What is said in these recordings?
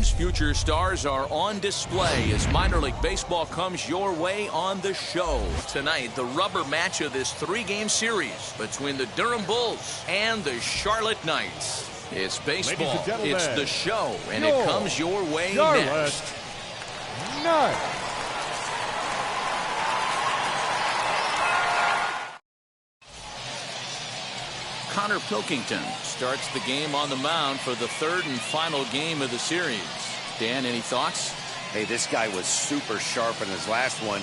These future stars are on display as minor league baseball comes your way on the show. Tonight, the rubber match of this 3-game series between the Durham Bulls and the Charlotte Knights. It's baseball, it's the show, and it comes your way next. Connor Pilkington starts the game on the mound for the 3rd and final game of the series. Dan, any thoughts? Hey, this guy was super sharp in his last one,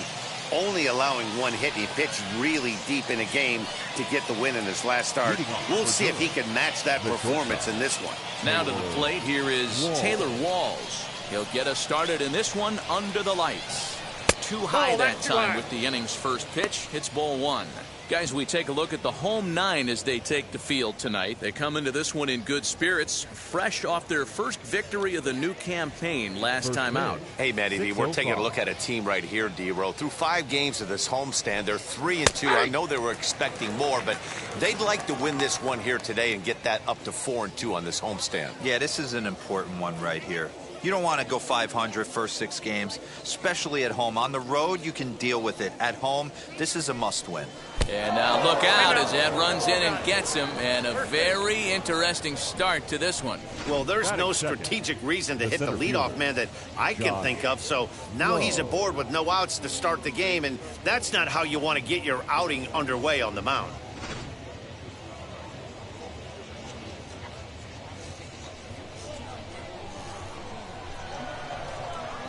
only allowing 1 hit. He pitched really deep in a game to get the win in his last start. We'll see if he can match that performance in this one. Now to the plate, here is Taylor Walls. He'll get us started in this one under the lights. Too high that time with the inning's first pitch. Hits ball 1. Guys, we take a look at the home 9 as they take the field tonight. They come into this one in good spirits, fresh off their first victory of the new campaign last time out. Hey, Matty, we're taking a look at a team right here, D-Row. Through 5 games of this homestand, they're 3-2. I know they were expecting more, but they'd like to win this one here today and get that up to 4-2 on this homestand. Yeah, this is an important one right here. You don't want to go 500 first 6 games, especially at home. On the road, you can deal with it. At home, this is a must-win. And now look out as Ed runs in and gets him, and a very interesting start to this one. Well, there's no strategic reason to hit the leadoff man that I can think of, so now he's aboard with no outs to start the game, and that's not how you want to get your outing underway on the mound.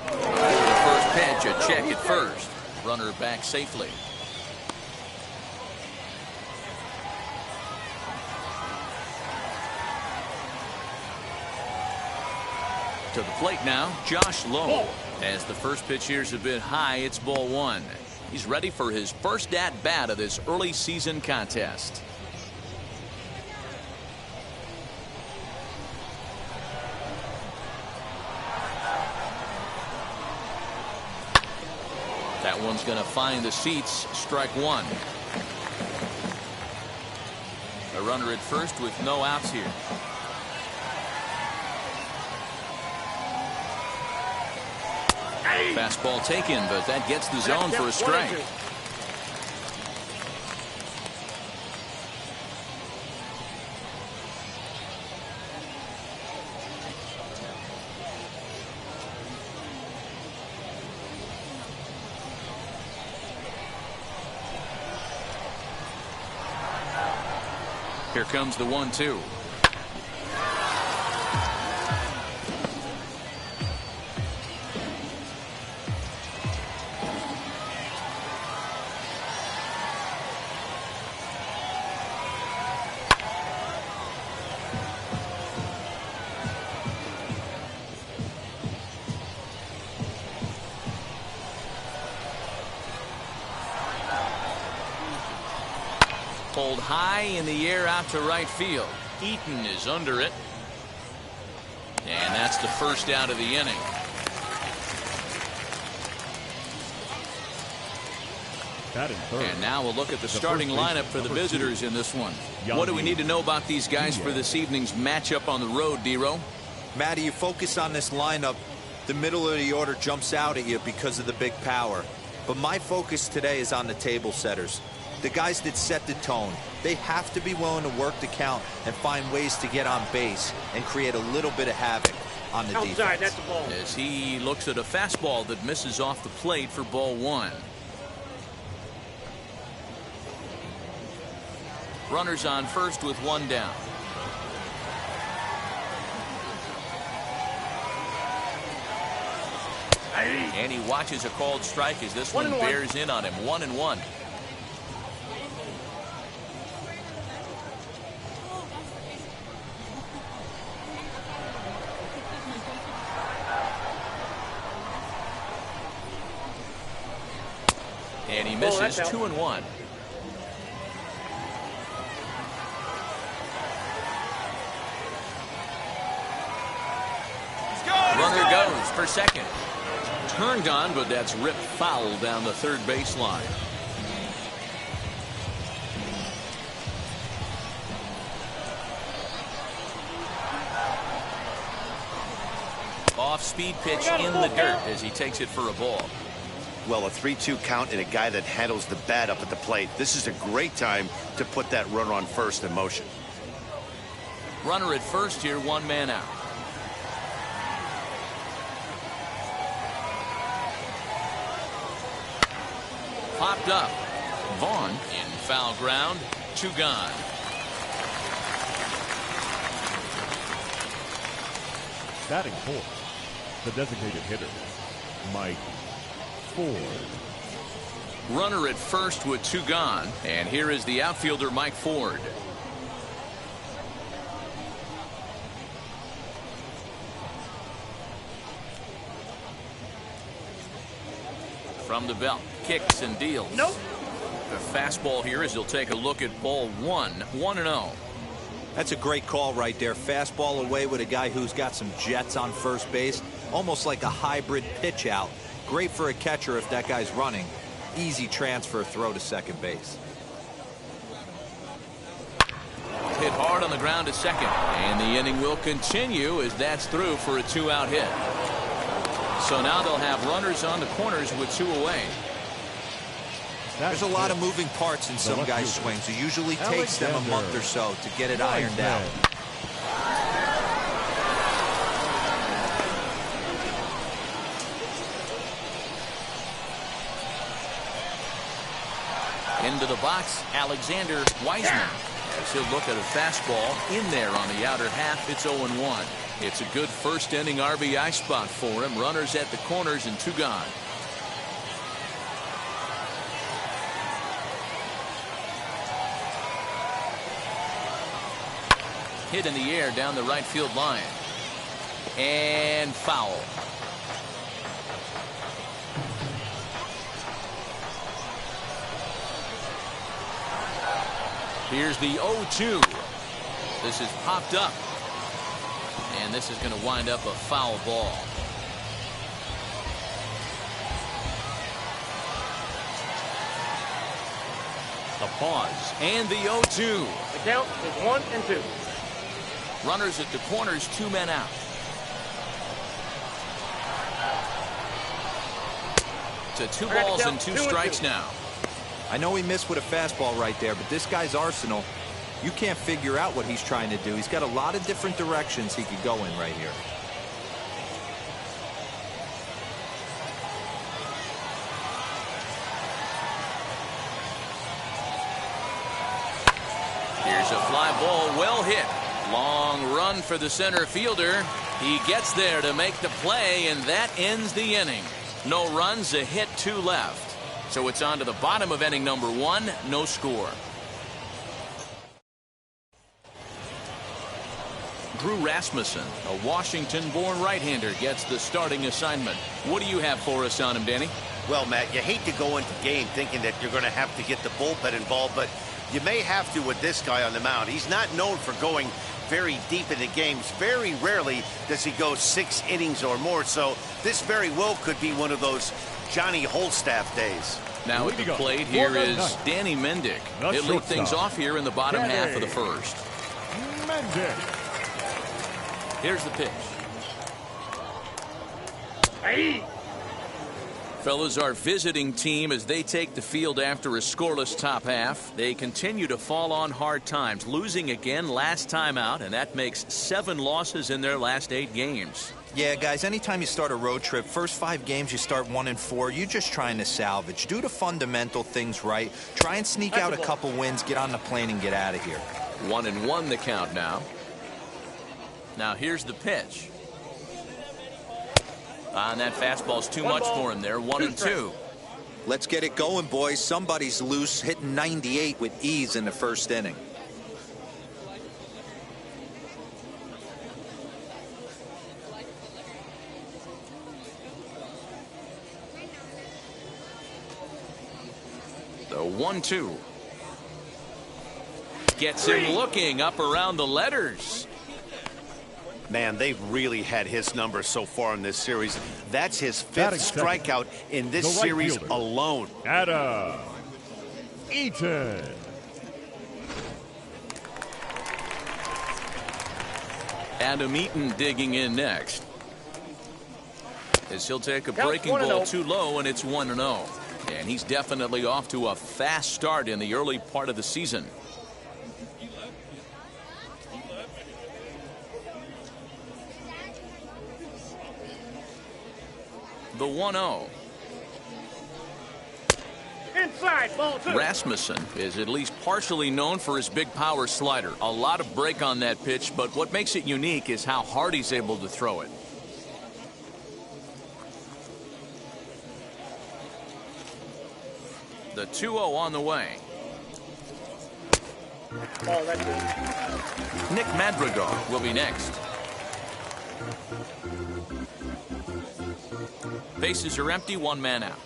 The first pitch, a check at first. Runner back safely. To the plate now, Josh Lowe. As the first pitch here's a bit high, it's ball 1. He's ready for his first at-bat of this early season contest. That one's going to find the seats. Strike 1. A runner at first with no outs here. Fastball taken, but that gets the zone for a strike. Here comes the 1-2. Pulled high in the air out to right field. Eaton is under it. And that's the first out of the inning. And now we'll look at the starting lineup for the visitors in this one. What do we need to know about these guys for this evening's matchup on the road, D-Row? Matty, you focus on this lineup, the middle of the order jumps out at you because of the big power. But my focus today is on the table setters. The guys that set the tone. They have to be willing to work the count and find ways to get on base and create a little bit of havoc on the defense. That's the ball. As he looks at a fastball that misses off the plate for ball 1. Runners on first with 1 down. And he watches a called strike as this one bears in on him. 1-1. And he misses. 2-1. Runner goes for second. Turned on, but that's ripped foul down the third baseline. off-speed pitch in the dirt as he takes it for a ball. Well, a 3-2 count and a guy that handles the bat up at the plate. This is a great time to put that runner on first in motion. Runner at first here, 1 man out. Popped up. Vaughn in foul ground. 2 gone. Batting fourth, the designated hitter, Mike Ford. Runner at first with 2 gone. And here is the outfielder, Mike Ford. From the belt, kicks and deals. Nope. The fastball here as he'll take a look at ball 1, 1-0. That's a great call right there. Fastball away with a guy who's got some jets on first base. Almost like a hybrid pitch out. Great for a catcher if that guy's running. Easy transfer throw to second base. Hit hard on the ground to second. And the inning will continue as that's through for a 2-out hit. So now they'll have runners on the corners with 2 away. There's a lot of moving parts in some guys' swings. It usually takes them a month or so to get it ironed out. Into the box, Alexander Wiseman. As he'll look at a fastball in there on the outer half. It's 0-1. It's a good first inning RBI spot for him. Runners at the corners and 2 gone. Hit in the air down the right field line. And foul. Here's the 0-2. This is popped up. And this is going to wind up a foul ball. The pause. And the 0-2. The count is 1 and 2. Runners at the corners, 2 men out. To 2 balls and 2 strikes now. I know he missed with a fastball right there, but this guy's arsenal, you can't figure out what he's trying to do. He's got a lot of different directions he could go in right here. Here's a fly ball, well hit. Long run for the center fielder. He gets there to make the play, and that ends the inning. No runs, a hit, 2 left. So it's on to the bottom of inning number 1, no score. Drew Rasmussen, a Washington-born right-hander, gets the starting assignment. What do you have for us on him, Danny? Well, Matt, you hate to go into game thinking that you're going to have to get the bullpen involved, but you may have to with this guy on the mound. He's not known for going very deep into games. Very rarely does he go 6 innings or more, so this very well could be one of those Johnny Holstaff days. Now at the plate here is Danny Mendick. He'll lead things off here in the bottom half of the first. Here's the pitch. Hey. Fellas, our visiting team, as they take the field after a scoreless top half, they continue to fall on hard times, losing again last time out, and that makes 7 losses in their last 8 games. Yeah, guys, anytime you start a road trip, first 5 games you start 1 and 4, you're just trying to salvage. Do the fundamental things right. Try and sneak out a couple wins, get on the plane, and get out of here. 1-1 the count now. Now here's the pitch. And that fastball's too much for him there. 1-2. Let's get it going, boys. Somebody's loose, hitting 98 with ease in the first inning. The 1-2. Gets him looking up around the letters. Man, they've really had his number so far in this series. That's his 5th strikeout in this series alone. Adam Eaton. Adam Eaton digging in next. as he'll take a Count breaking 1-0. ball too low, and it's 1-0. And he's definitely off to a fast start in the early part of the season. The 1-0. Inside, ball 2. Rasmussen is at least partially known for his big power slider. A lot of break on that pitch, but what makes it unique is how hard he's able to throw it. The 2-0 on the way. Oh, that's it. Nick Madrigal will be next. Bases are empty, one man out.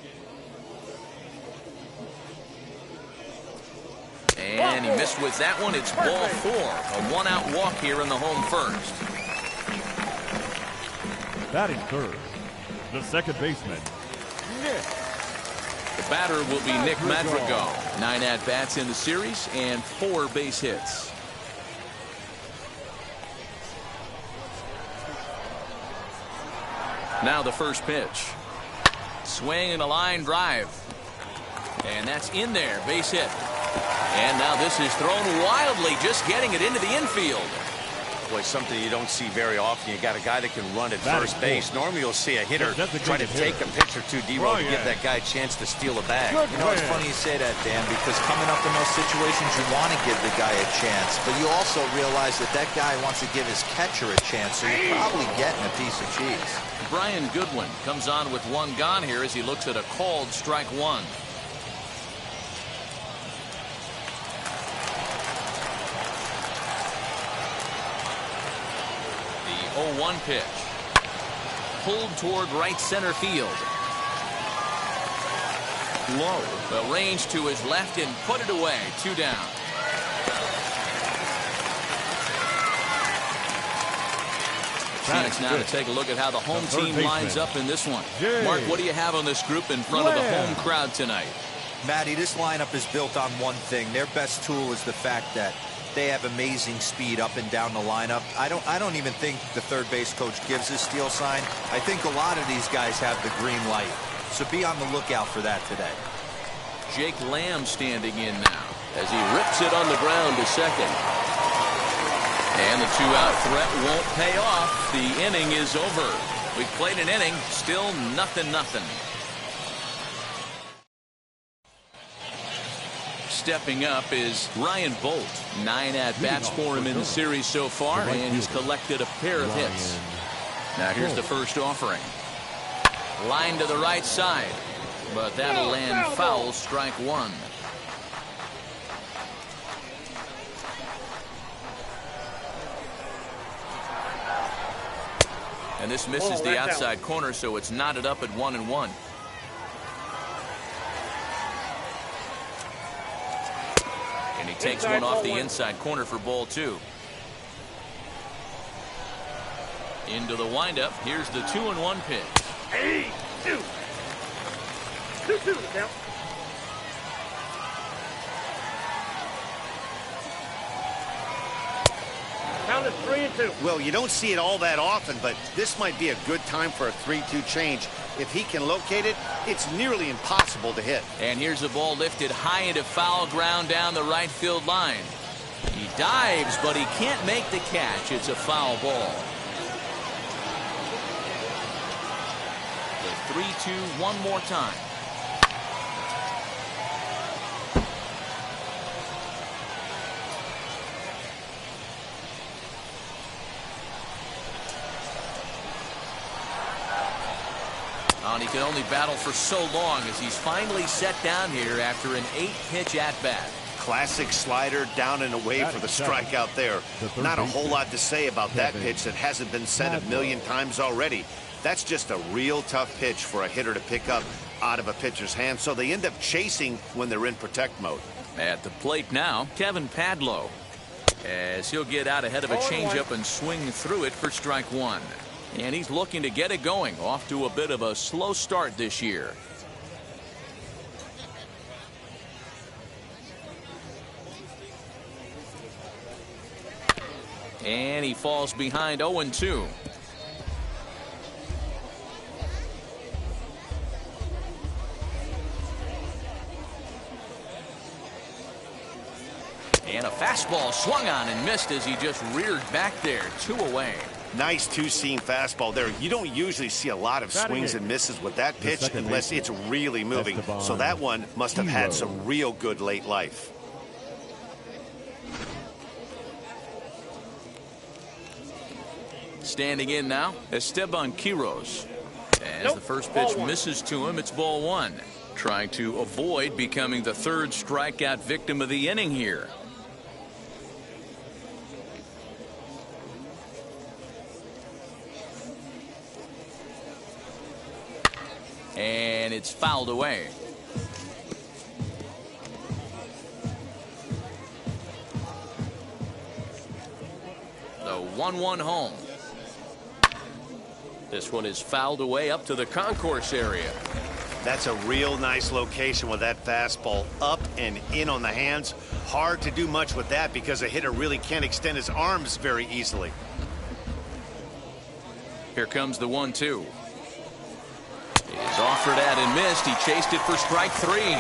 And he missed with that one. It's ball 4. A one-out walk here in the home first. Batting third, the second baseman, Nick. The batter will be Nick Madrigal. 9 at-bats in the series and 4 base hits. Now the first pitch. Swing and a line drive. And that's in there. Base hit. And now this is thrown wildly, just getting it into the infield. Boy, something you don't see very often. You got a guy that can run at first base. Normally you'll see a hitter try to take a pitch or two, D-Roll, to give that guy a chance to steal a bag. You know, it's funny you say that, Dan, because coming up in those situations, you want to give the guy a chance, but you also realize that that guy wants to give his catcher a chance, so you're probably getting a piece of cheese. Brian Goodwin comes on with one gone here as he looks at a called strike one. The 0-1 pitch. Pulled toward right center field. Low. The range to his left and put it away. 2 down. Chance now to take a look at how the home team lines up in this one. Mark, what do you have on this group in front of the home crowd tonight? Matty, this lineup is built on one thing. Their best tool is the fact that they have amazing speed up and down the lineup. I don't even think the third base coach gives a steal sign. I think a lot of these guys have the green light. So be on the lookout for that today. Jake Lamb standing in now as he rips it on the ground to second. And the 2-out threat won't pay off. The inning is over. We've played an inning, still 0-0. Stepping up is Ryan Bolt. 9 at-bats for him in the series so far, and he's collected a pair of hits. Now here's the first offering. Line to the right side, but that'll land foul, strike one. And this misses the outside corner, so it's knotted up at 1-1. And he takes one off the inside corner for ball 2. Into the windup. Here's the 2-1 pitch. 2-2 the count. Count is 3-2. Well, you don't see it all that often, but this might be a good time for a 3-2 change. If he can locate it, it's nearly impossible to hit. And here's a ball lifted high into foul ground down the right field line. He dives, but he can't make the catch. It's a foul ball. The 3-2 one more time. And he can only battle for so long as he's finally set down here after an 8-pitch at-bat. Classic slider down and away for the strikeout there. Not a whole lot to say about that pitch that hasn't been said a million times already. That's just a real tough pitch for a hitter to pick up out of a pitcher's hand, so they end up chasing when they're in protect mode. At the plate now, Kevin Padlo, as he'll get out ahead of a changeup and swing through it for strike one. And he's looking to get it going, off to a bit of a slow start this year. And he falls behind 0-2. And a fastball swung on and missed as he just reared back there. 2 away. Nice two-seam fastball there. You don't usually see a lot of swings and misses with that pitch unless it's really moving. So that one must have had some real good late life. Standing in now, Esteban Quiroz. As the first pitch misses to him, it's ball 1. Trying to avoid becoming the 3rd strikeout victim of the inning here. And it's fouled away. The 1-1 home. This one is fouled away up to the concourse area. That's a real nice location with that fastball up and in on the hands. Hard to do much with that because a hitter really can't extend his arms very easily. Here comes the 1-2. He's offered at and missed. He chased it for strike 3.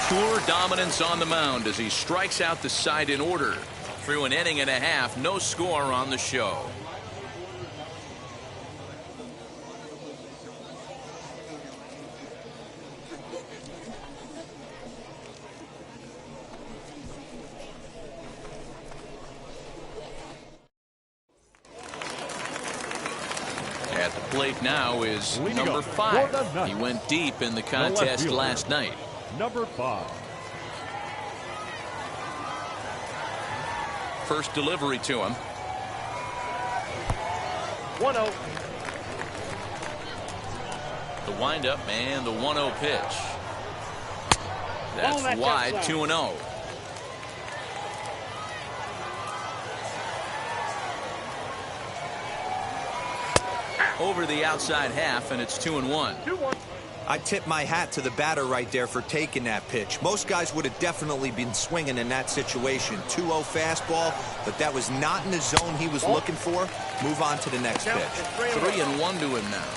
Pure dominance on the mound as he strikes out the side in order. Through an inning and a half, no score on the show. At the plate now is number 5. He went deep in the contest last night. Number 5. First delivery to him. 1-0. The windup and the 1-0 pitch. That's wide. 2-0. Over the outside half, and it's 2-1. I tip my hat to the batter right there for taking that pitch. Most guys would have definitely been swinging in that situation. 2-0 fastball, but that was not in the zone he was looking for. Move on to the next pitch. 3-1 to him now.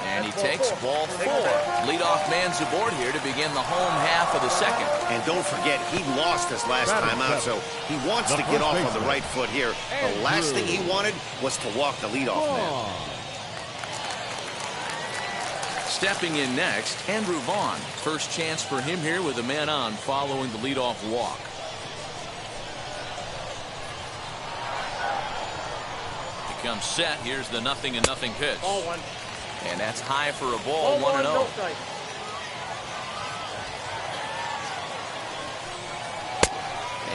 And he takes ball 4. Leadoff man's aboard here to begin the home half of the second. And don't forget, he lost his last time out, so he wants to get off on the right foot here. The last thing he wanted was to walk the leadoff man. Stepping in next, Andrew Vaughn. First chance for him here with a man on following the leadoff walk. He comes set. Here's the 0-0 pitch. Ball 1. And that's high for a ball. 1-0.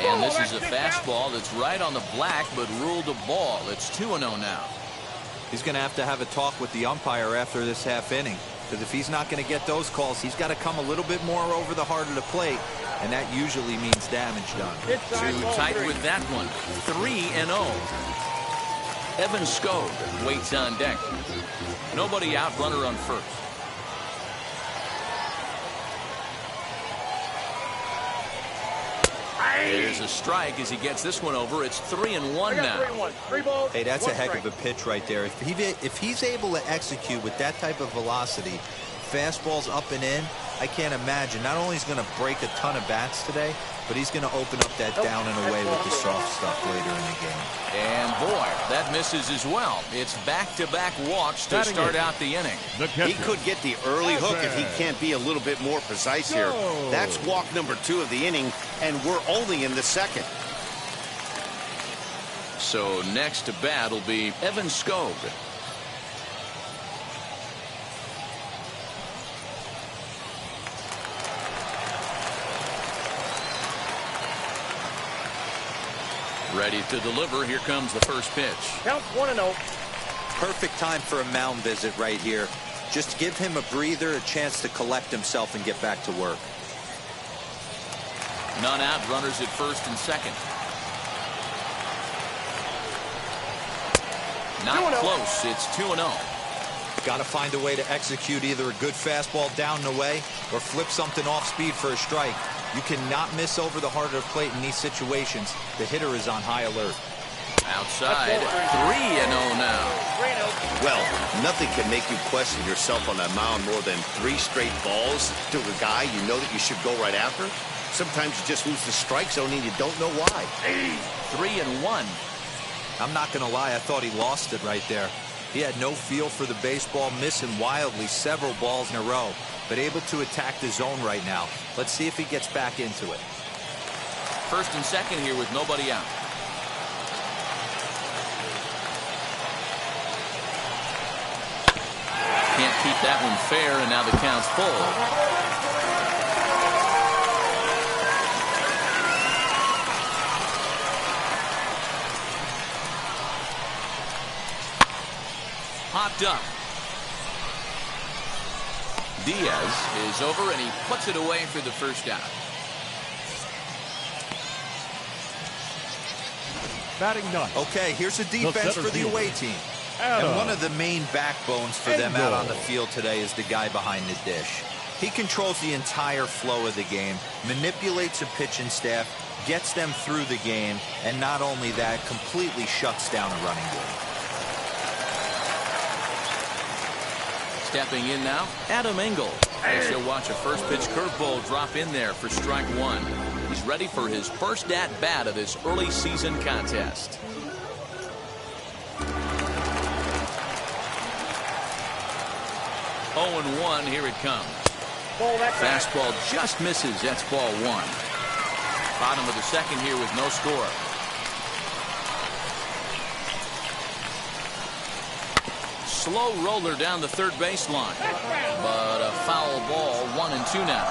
And this is a fastball that's right on the black, but ruled a ball. It's 2-0 now. He's going to have a talk with the umpire after this half inning, because if he's not going to get those calls, he's got to come a little bit more over the heart of the plate, and that usually means damage done. Too tight with that one. 3-0. Evan Skog waits on deck. Nobody out, runner on first. There's a strike as he gets this one over. It's 3-1 now. 3 balls. Hey, that's a heck of a pitch right there. If he's able to execute with that type of velocity, fastballs up and in, I can't imagine. Not only is he going to break a ton of bats today, but he's going to open up that down and away with the soft stuff later in the game. And boy, that misses as well. It's back-to-back walks to start out the inning. He could get the early hook if he can't be a little bit more precise here. That's walk number 2 of the inning, and we're only in the second. So next to bat will be Evan Skog. Ready to deliver. Here comes the first pitch. Count 1-0. Perfect time for a mound visit right here. Just give him a breather, a chance to collect himself and get back to work. None out. Runners at first and second. Not close. It's 2-0. Got to find a way to execute either a good fastball down and away or flip something off speed for a strike. You cannot miss over the heart of the plate in these situations. The hitter is on high alert. Outside, 3-0 now. Well, nothing can make you question yourself on that mound more than 3 straight balls to a guy you know that you should go right after. Sometimes you just lose the strike zone and you don't know why. 3-1. I'm not going to lie, I thought he lost it right there. He had no feel for the baseball, missing wildly several balls in a row, but able to attack the zone right now. Let's see if he gets back into it. First and second here with nobody out. Can't keep that one fair, and now the count's full. Popped up. Diaz is over, and he puts it away for the first out. Batting ninth. Okay, here's a defense for the away team. And one of the main backbones for them out on the field today is the guy behind the dish. He controls the entire flow of the game, manipulates a pitching staff, gets them through the game, and not only that, completely shuts down a running game. Stepping in now, Adam Engel. As you'll watch a first pitch curveball drop in there for strike one. He's ready for his first at-bat of this early season contest. 0-1, here it comes. Fastball just misses. That's ball one. Bottom of the second here with no score. Slow roller down the third baseline. But a foul ball, 1-2 now.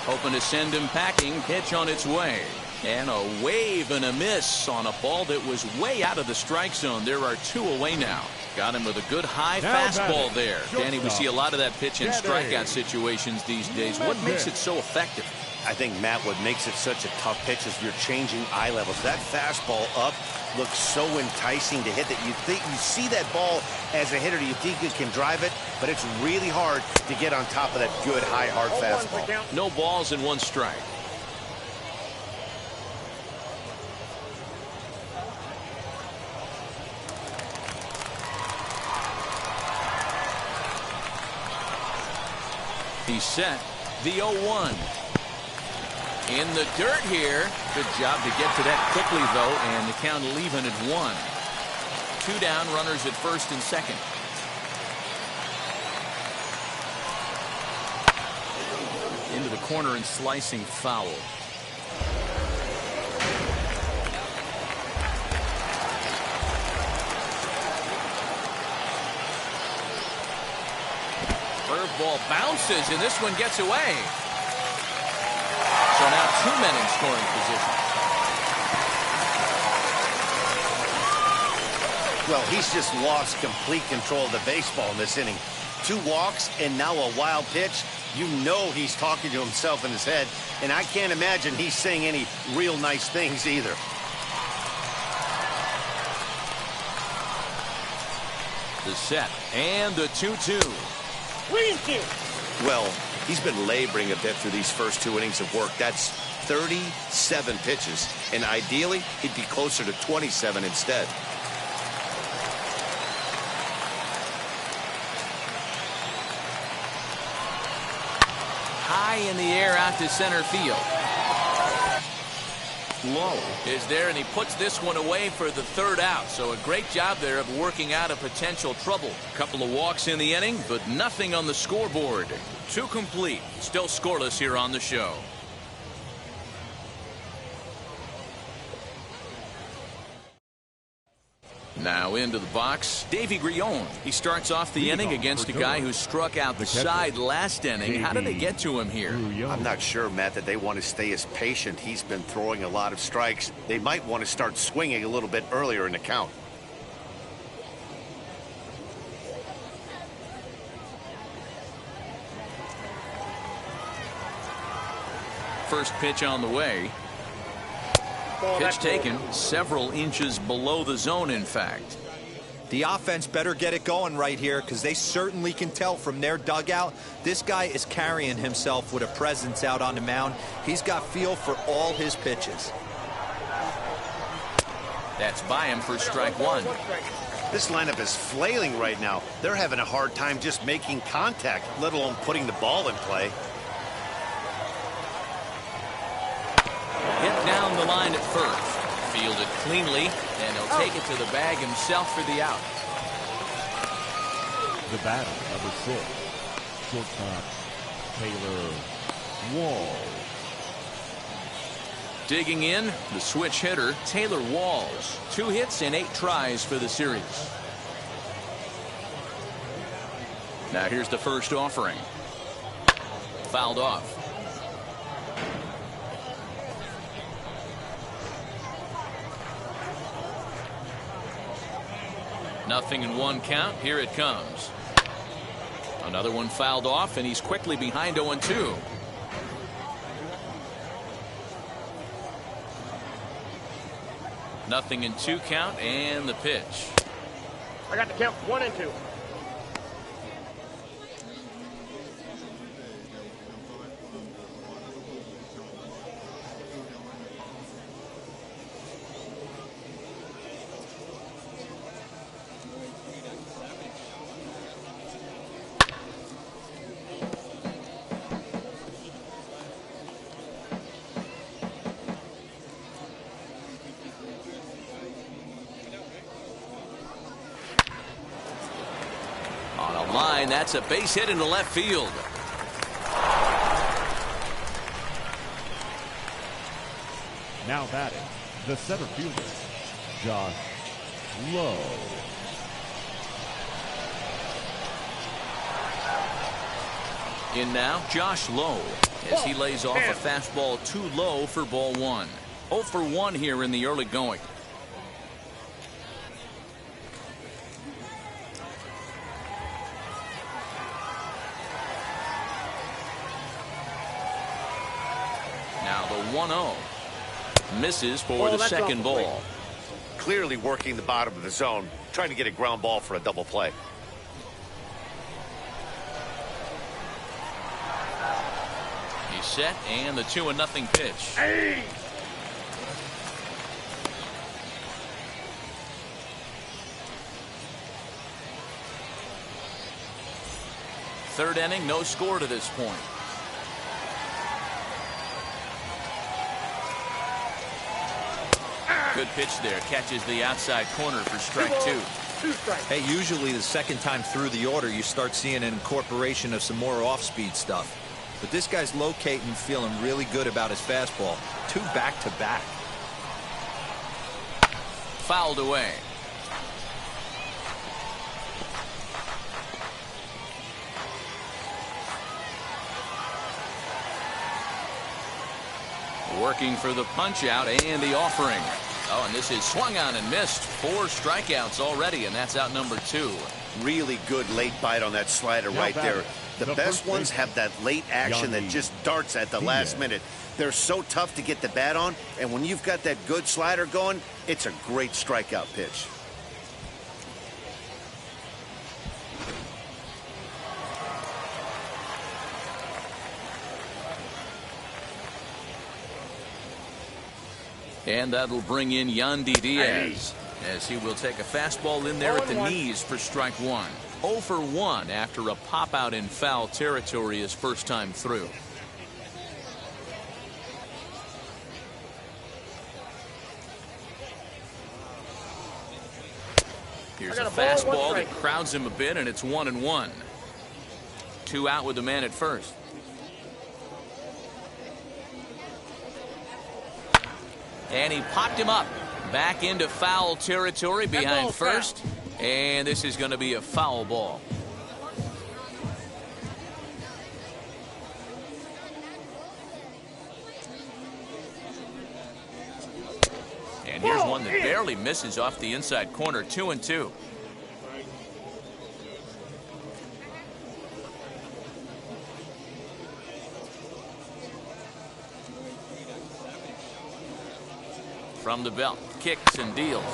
Hoping to send him packing. Pitch on its way. And a wave and a miss on a ball that was way out of the strike zone. There are 2 away now. Got him with a good high fastball there. Danny, we see a lot of that pitch in strikeout situations these days. What makes it so effective? I think, Matt, what makes it such a tough pitch is you're changing eye levels. That fastball up looks so enticing to hit that you think you see that ball as a hitter, you think you can drive it, but it's really hard to get on top of that good high hard fastball. No balls and 1 strike. He's set. The 0-1. In the dirt here. Good job to get to that quickly, though, and the count leaving at 1. 2 down, runners at first and second. Into the corner and slicing foul. Curveball bounces, and this one gets away. So now 2 men in scoring position. Well, he's just lost complete control of the baseball in this inning. 2 walks and now a wild pitch. You know he's talking to himself in his head, and I can't imagine he's saying any real nice things either. The set and the 2-2. Well, he's been laboring a bit through these first 2 innings of work. That's 37 pitches, and ideally he'd be closer to 27 instead. High in the air out to center field. Low is there, and he puts this one away for the 3rd out. So a great job there of working out a potential trouble. Couple of walks in the inning, but nothing on the scoreboard. 2 complete. Still scoreless here on the show. Now into the box, Davy Grion. He starts off the inning against a guy who struck out the side last inning. How did they get to him here? I'm not sure, Matt, that they want to stay as patient. He's been throwing a lot of strikes. They might want to start swinging a little bit earlier in the count. First pitch on the way. Pitch taken several inches below the zone, in fact. The offense better get it going right here, because they certainly can tell from their dugout this guy is carrying himself with a presence out on the mound. He's got feel for all his pitches. That's by him for strike one. This lineup is flailing right now. They're having a hard time just making contact, let alone putting the ball in play. Hit down the line at first. Fielded cleanly, and he'll take it to the bag himself for the out. The batter, number 6, shortstop, Taylor Walls. Digging in, the switch hitter, Taylor Walls. 2 hits and 8 tries for the series. Now here's the first offering. Fouled off. Nothing in 1 count. Here it comes. Another one fouled off, and he's quickly behind 0-2. Nothing in 2 count, and the pitch. I got the count 1 and 2. Line, that's a base hit into left field. Now batting, the center fielder, Josh Lowe. In now, Josh Lowe, as he lays off a fastball too low for ball 1. 0 for 1 here in the early going. Now the 1-0 misses for the second ball. Clearly working the bottom of the zone, trying to get a ground ball for a double play. He's set, and the 2-0 pitch. Hey! Third inning, no score to this point. Good pitch there. Catches the outside corner for strike 2. 2 strikes. Hey, usually the second time through the order, you start seeing an incorporation of some more off-speed stuff. But this guy's locating, feeling really good about his fastball. 2 back-to-back. Fouled away. Working for the punch out and the offering. Oh, and this is swung on and missed. 4 strikeouts already, and that's out number 2. Really good late bite on that slider right there. The best ones have that late action that just darts at the last minute. They're so tough to get the bat on, and when you've got that good slider going, it's a great strikeout pitch. And that'll bring in Yandy Diaz, as he will take a fastball in there at the knees for strike 1. 0 for 1 after a pop out in foul territory his first time through. Here's a fastball that crowds him a bit, and it's 1-1. 2 out with the man at first. And he popped him up back into foul territory behind first. And this is going to be a foul ball. And here's one that barely misses off the inside corner. 2-2. From the belt, kicks and deals.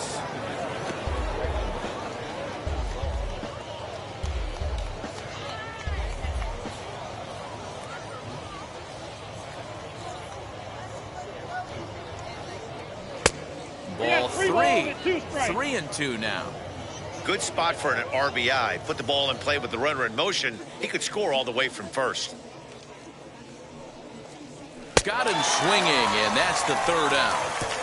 3. 3-2 now. Good spot for an RBI. Put the ball in play with the runner in motion. He could score all the way from first. Got him swinging, and that's the 3rd out.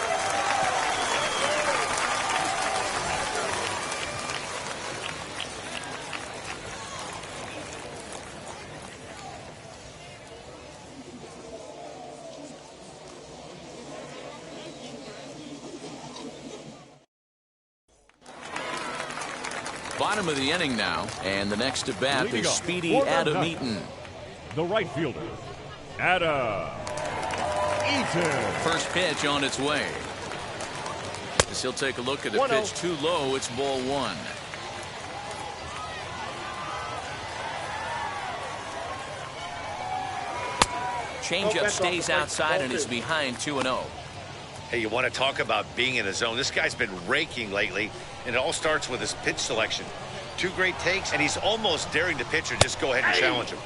Bottom of the inning now, and the next to bat is speedy Adam Eaton. The right fielder, Adam Eaton. First pitch on its way. As he'll take a look at a pitch too low. It's ball 1. Changeup stays outside and is behind 2-0. Hey, you want to talk about being in a zone? This guy's been raking lately, and it all starts with his pitch selection. 2 great takes, and he's almost daring the pitcher just go ahead and challenge him.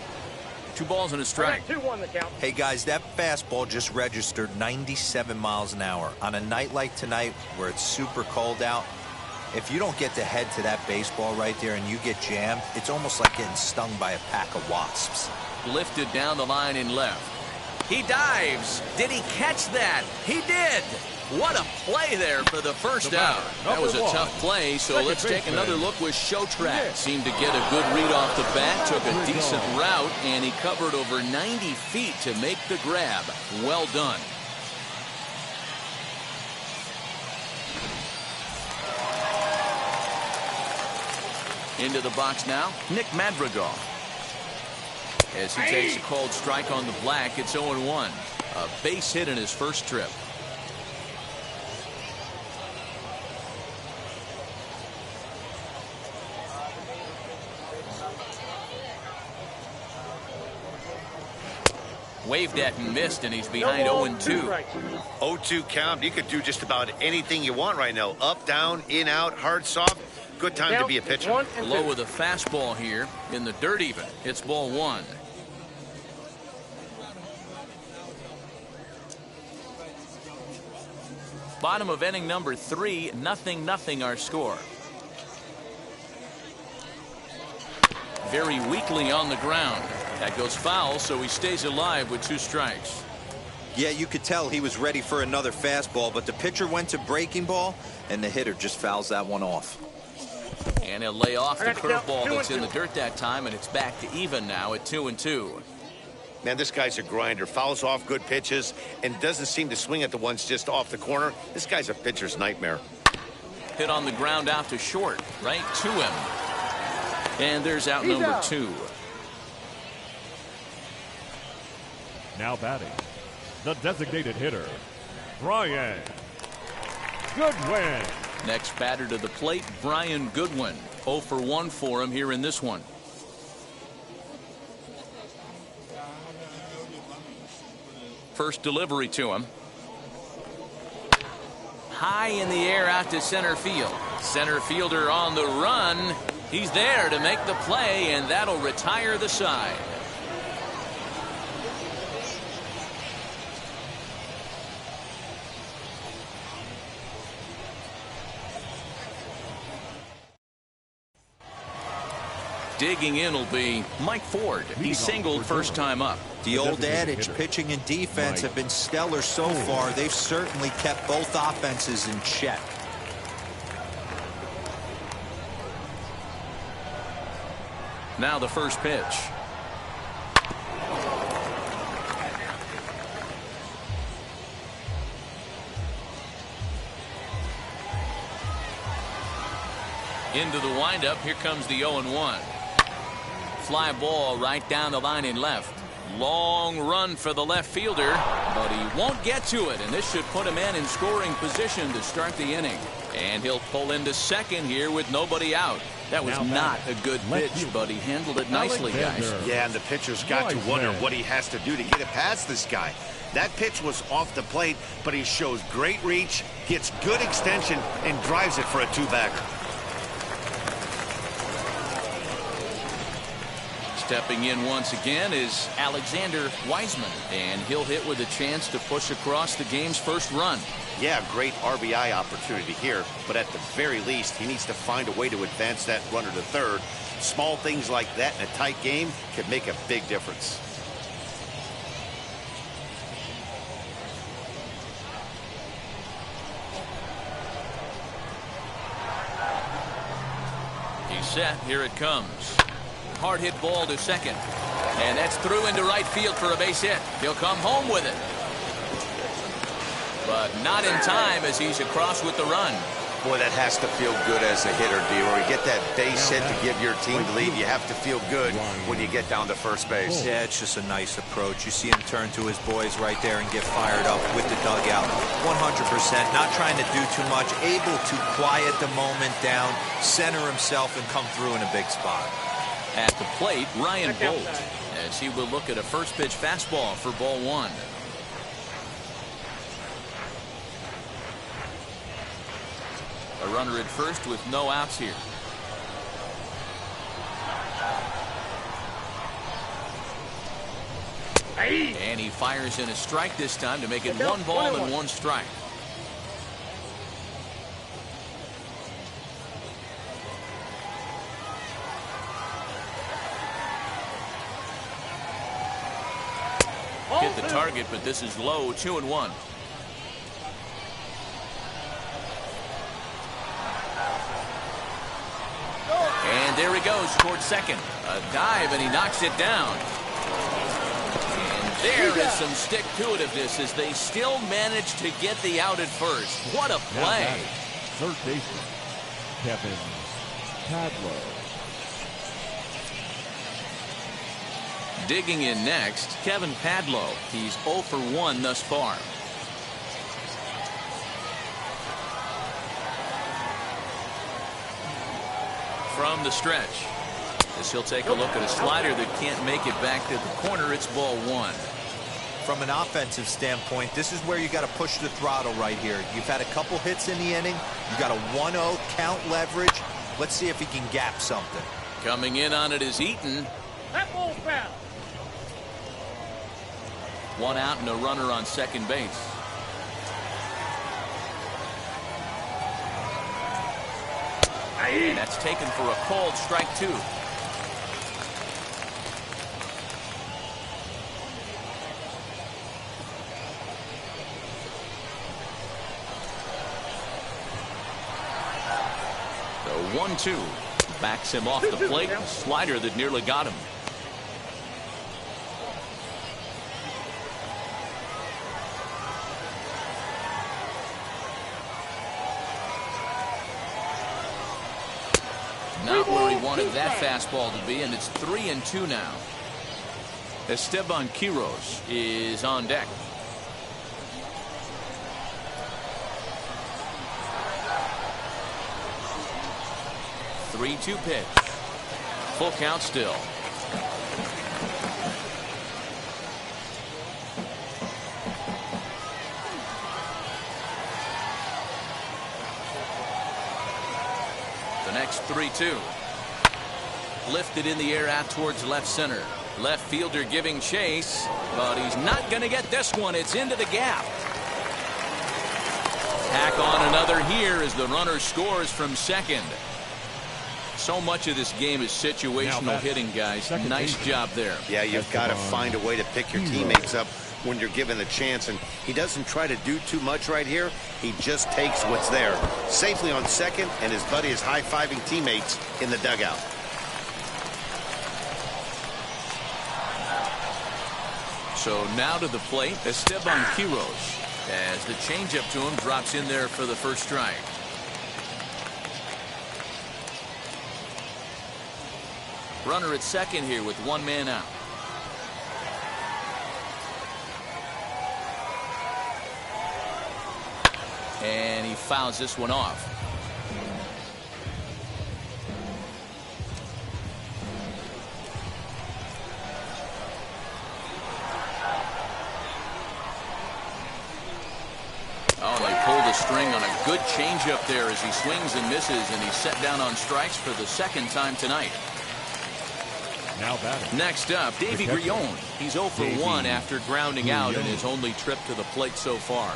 2 balls and a strike. 2-1 the count. Hey, guys, that fastball just registered 97 miles an hour. On a night like tonight where it's super cold out, if you don't get the head to that baseball right there and you get jammed, it's almost like getting stung by a pack of wasps. Lifted down the line in left. He dives. Did he catch that? He did. What a play there for the first out. That was a tough play, so let's take another look with Showtrack. Seemed to get a good read off the bat, took a decent route, and he covered over 90 feet to make the grab. Well done. Into the box now, Nick Madrigal. As he takes a cold strike on the black, it's 0-1. A base hit in his first trip. Waved at and missed, and he's behind 0-2. 0-2 count. You could do just about anything you want right now. Up, down, in, out, hard, soft. Good time to be a pitcher. Low with a fastball here in the dirt even. It's ball 1. Bottom of inning number 3, 0-0 our score. Very weakly on the ground. That goes foul, so he stays alive with 2 strikes. Yeah, you could tell he was ready for another fastball, but the pitcher went to breaking ball, and the hitter just fouls that one off. And he'll lay off the curveball that's in the dirt that time, and it's back to even now at 2-2. Man, this guy's a grinder. Fouls off good pitches and doesn't seem to swing at the ones just off the corner. This guy's a pitcher's nightmare. Hit on the ground out to short, right to him. And there's out number 2. Now batting, the designated hitter, Brian Goodwin. Next batter to the plate, Brian Goodwin. 0 for 1 for him here in this one. First delivery to him. High in the air out to center field. Center fielder on the run. He's there to make the play, and that'll retire the side. Digging in will be Mike Ford. He singled first time up. The old adage, pitching and defense have been stellar so far. They've certainly kept both offenses in check. Now the first pitch. Into the windup. Here comes the 0-1. Fly ball right down the line in left. Long run for the left fielder, but he won't get to it, and this should put him in scoring position to start the inning. And he'll pull into second here with nobody out. That was not a good pitch, but he handled it nicely, guys. Yeah, and the pitcher's got to wonder what he has to do to get it past this guy. That pitch was off the plate, but he shows great reach, gets good extension, and drives it for a 2-back. Stepping in once again is Alexander Wiseman, and he'll hit with a chance to push across the game's first run. Yeah, great RBI opportunity here, but at the very least, he needs to find a way to advance that runner to third. Small things like that in a tight game can make a big difference. He's set. Here it comes. Hard hit ball to second. And that's through into right field for a base hit. He'll come home with it. But not in time as he's across with the run. Boy, that has to feel good as a hitter, D-Roy. You get that base hit to give your team the lead. You have to feel good when you get down to first base. Yeah, it's just a nice approach. You see him turn to his boys right there and get fired up with the dugout. 100%, not trying to do too much, able to quiet the moment down, center himself, and come through in a big spot. At the plate, Ryan Bolt, as he will look at a first pitch fastball for ball one. A runner at first with no outs here. And he fires in a strike this time to make it 1 ball and 1 strike. Hit the target, but this is low. 2-1. And there he goes towards second. A dive, and he knocks it down. And there is some stick-to-itiveness as they still manage to get the out at first. What a play. Third baseman, Kevin Padlo. Digging in next, Kevin Padlo. He's 0 for 1 thus far. From the stretch, as he'll take a look at a slider that can't make it back to the corner. It's ball 1. From an offensive standpoint, this is where you got to push the throttle right here. You've had a couple hits in the inning. You got a 1-0 count leverage. Let's see if he can gap something. Coming in on it is Eaton. That ball's foul. 1 out and a runner on second base. And that's taken for a called strike 2. The 1-2 backs him off the plate. A slider that nearly got him. Not where he wanted that fastball to be, and it's 3-2 now. Esteban Quiroz is on deck. The 3-2 pitch. Full count still. The next 3-2. Lifted in the air out towards left center. Left fielder giving chase, but he's not going to get this one. It's into the gap. Tack on another here as the runner scores from second. So much of this game is situational hitting, guys. Nice job there. Yeah, you've got to find a way to pick your teammates up when you're given the chance, and he doesn't try to do too much right here. He just takes what's there. Safely on second, and his buddy is high-fiving teammates in the dugout. So now to the plate, Esteban Quiroz, as the changeup to him drops in there for the first strike. Runner at second here with 1 man out. And he fouls this one off. Oh, they pull the string on a good changeup there as he swings and misses, and he's set down on strikes for the second time tonight. Now batting. Next up, Davy Grillon. He's 0 for 1 after grounding out in his only trip to the plate so far.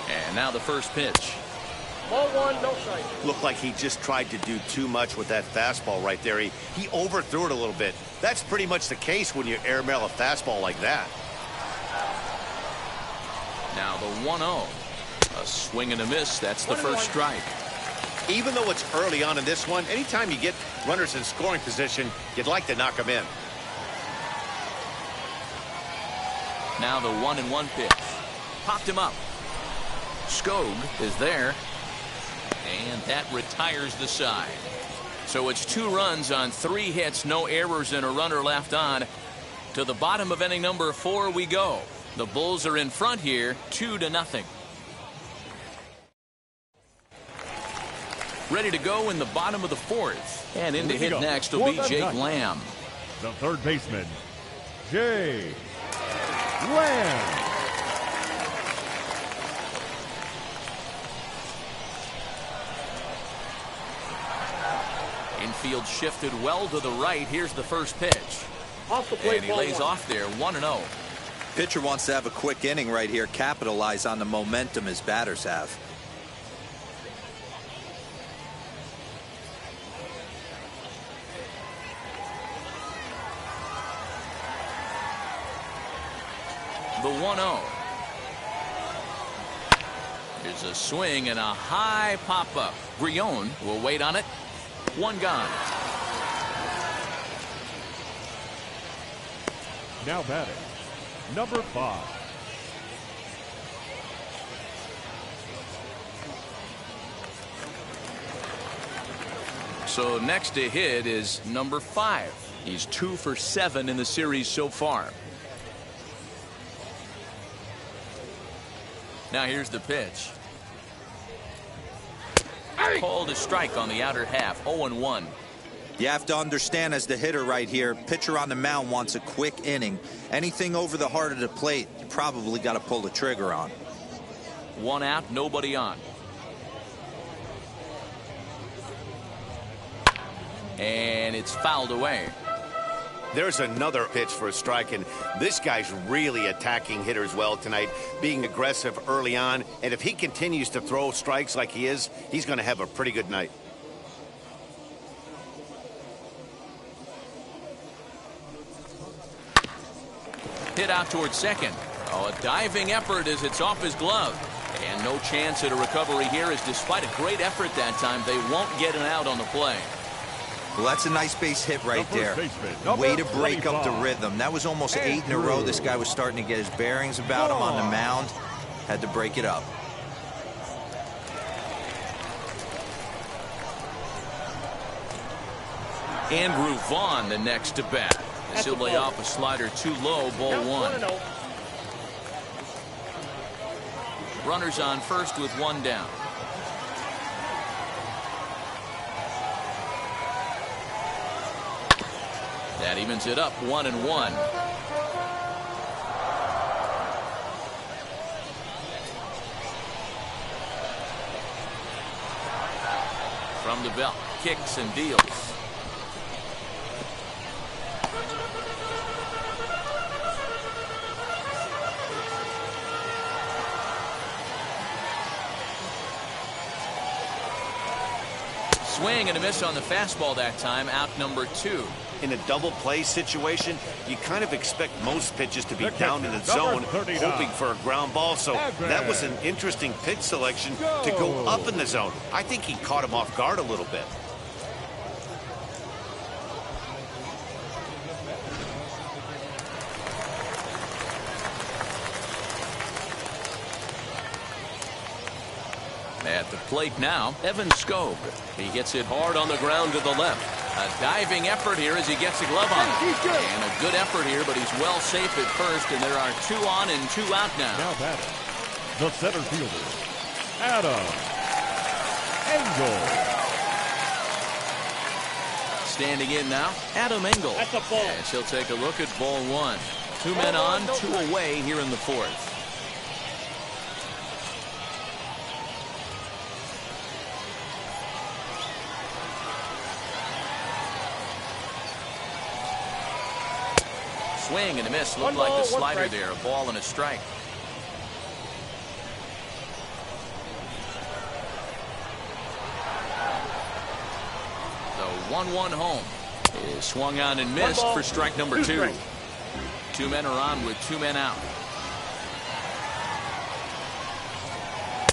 And now the first pitch. Ball 1, no strike. Looked like he just tried to do too much with that fastball right there. He overthrew it a little bit. That's pretty much the case when you airmail a fastball like that. Now the 1-0. A swing and a miss. That's the first strike. Even though it's early on in this one, anytime you get runners in scoring position, you'd like to knock them in. Now the 1-1 pitch. Popped him up. Skog is there. And that retires the side. So it's 2 runs on 3 hits, no errors, and a runner left on. To the bottom of inning number 4 we go. The Bulls are in front here, 2-0. Ready to go in the bottom of the 4th. And in to hit next will be Jake Lamb. The third baseman, Jake Lamb. Infield shifted well to the right. Here's the first pitch. Off the plate, and he lays off there, 1-0. Pitcher wants to have a quick inning right here, capitalize on the momentum his batters have. The 1-0. Here's a swing and a high pop-up. Grillon will wait on it. 1 gone. Now batting, number 5. So next to hit is number 5. He's 2 for 7 in the series so far. Now here's the pitch. Called a strike on the outer half. 0-1. You have to understand, as the hitter right here, pitcher on the mound wants a quick inning. Anything over the heart of the plate, you probably got to pull the trigger on. 1 out, nobody on. And it's fouled away. There's another pitch for a strike, and this guy's really attacking hitters well tonight, being aggressive early on. And if he continues to throw strikes like he is, he's going to have a pretty good night. Hit out towards second. Oh, a diving effort as it's off his glove. And no chance at a recovery here, as despite a great effort that time, they won't get an out on the play. Well, that's a nice base hit right there. Way to break up the rhythm. That was almost 8 in a row. This guy was starting to get his bearings about him on the mound. Had to break it up. Andrew Vaughn the next to bat. As he'll lay off a slider too low, ball 1. Runners on first with 1 down. That evens it up, 1-1. From the belt, kicks and deals. Swing and a miss on the fastball that time, out number 2. In a double play situation, you kind of expect most pitches to be down in the zone, hoping for a ground ball. So that was an interesting pitch selection to go up in the zone. I think he caught him off guard a little bit. At the plate now, Evan Skog. He hits it hard on the ground to the left. A diving effort here as he gets a glove on it. And a good effort here, but he's well safe at first, and there are 2 on and 2 out now. Now batting, the center fielder, Adam Engel. Standing in now, Adam Engel. That's a ball. As he'll take a look at ball 1. 2 men on, 2 away here in the 4th. Swing and a miss. Looked like the slider there. A ball and a strike. The 1-1 home is swung on and missed for strike number 2. 2 men are on with 2 men out.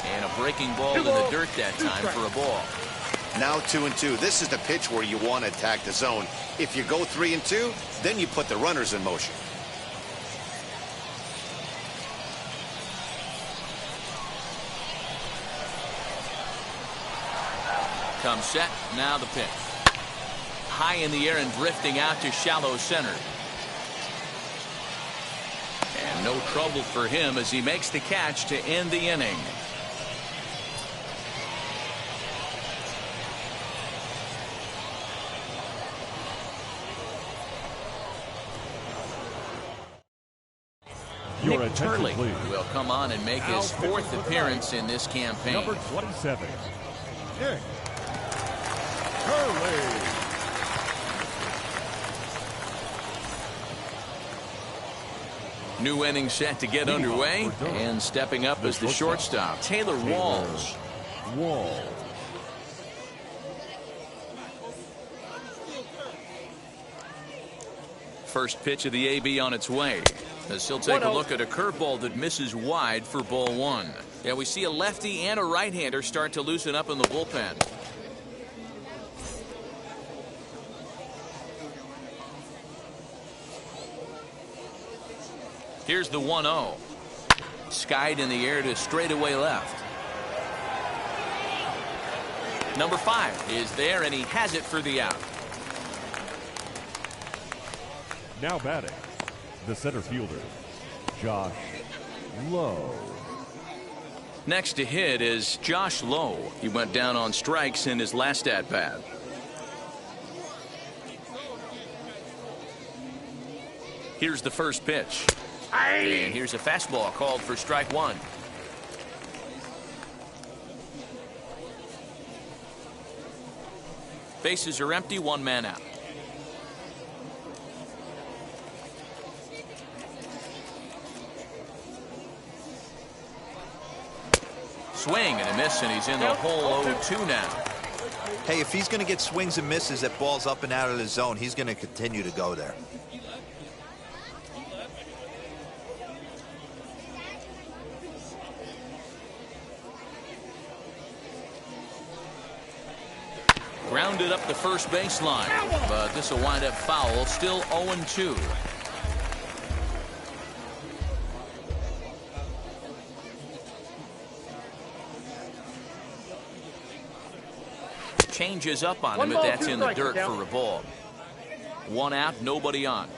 And a breaking ball in the dirt that time for a ball. Now 2-2. This is the pitch where you want to attack the zone. If you go 3-2, then you put the runners in motion. Comes set. Now the pitch. High in the air and drifting out to shallow center. And no trouble for him as he makes the catch to end the inning. Nick Turley will come on and make his 4th appearance in this campaign. Number 27, Nick Turley. New inning set to get underway, and stepping up as the shortstop, Taylor Walls. First pitch of the AB on its way, as he'll take a look at a curveball that misses wide for ball 1. Yeah, we see a lefty and a right-hander start to loosen up in the bullpen. Here's the 1-0. Skied in the air to straightaway left. Number 5 is there, and he has it for the out. Now batting, the center fielder, Josh Lowe. Next to hit is Josh Lowe. He went down on strikes in his last at-bat. Here's the first pitch. And here's a fastball called for strike 1. Bases are empty, 1 man out. Swing and a miss, and he's in the hole 0-2 now. Hey, if he's going to get swings and misses at balls up and out of the zone, he's going to continue to go there. Grounded up the first baseline, but this will wind up foul. Still 0-2. Changes up on him, but that's in the dirt for a ball. 1 out, nobody on.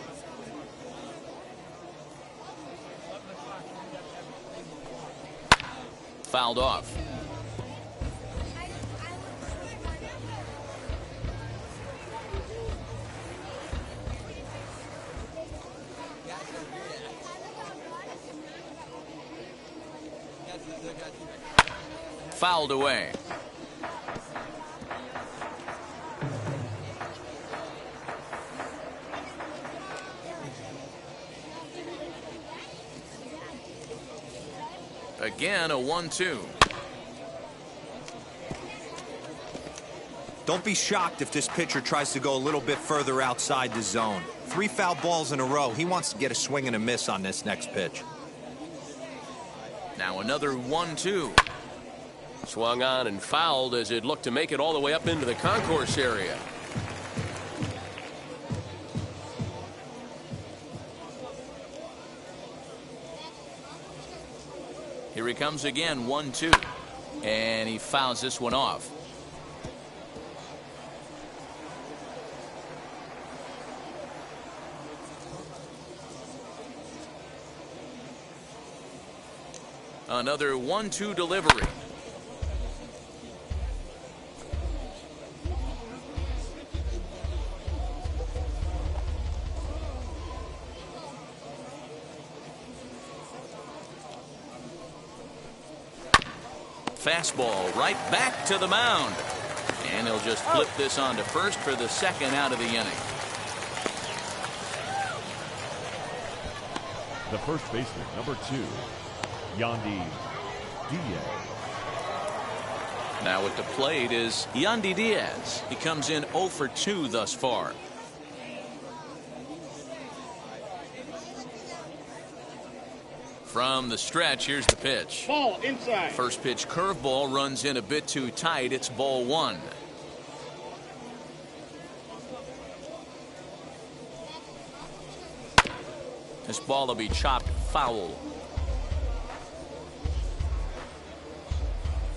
Fouled off. Fouled away. Again, a 1-2. Don't be shocked if this pitcher tries to go a little bit further outside the zone. 3 foul balls in a row. He wants to get a swing and a miss on this next pitch. Now another 1-2. Swung on and fouled as it looked to make it all the way up into the concourse area. Here he comes again, 1-2. And he fouls this one off. Another 1-2 delivery. Fastball right back to the mound. And he'll just flip this on to first for the 2nd out of the inning. The first baseman, number 2, Yandy Diaz. Now at the plate is Yandy Diaz. He comes in 0 for 2 thus far. From the stretch, here's the pitch. Ball inside. First pitch curveball runs in a bit too tight. It's ball 1. This ball will be chopped foul.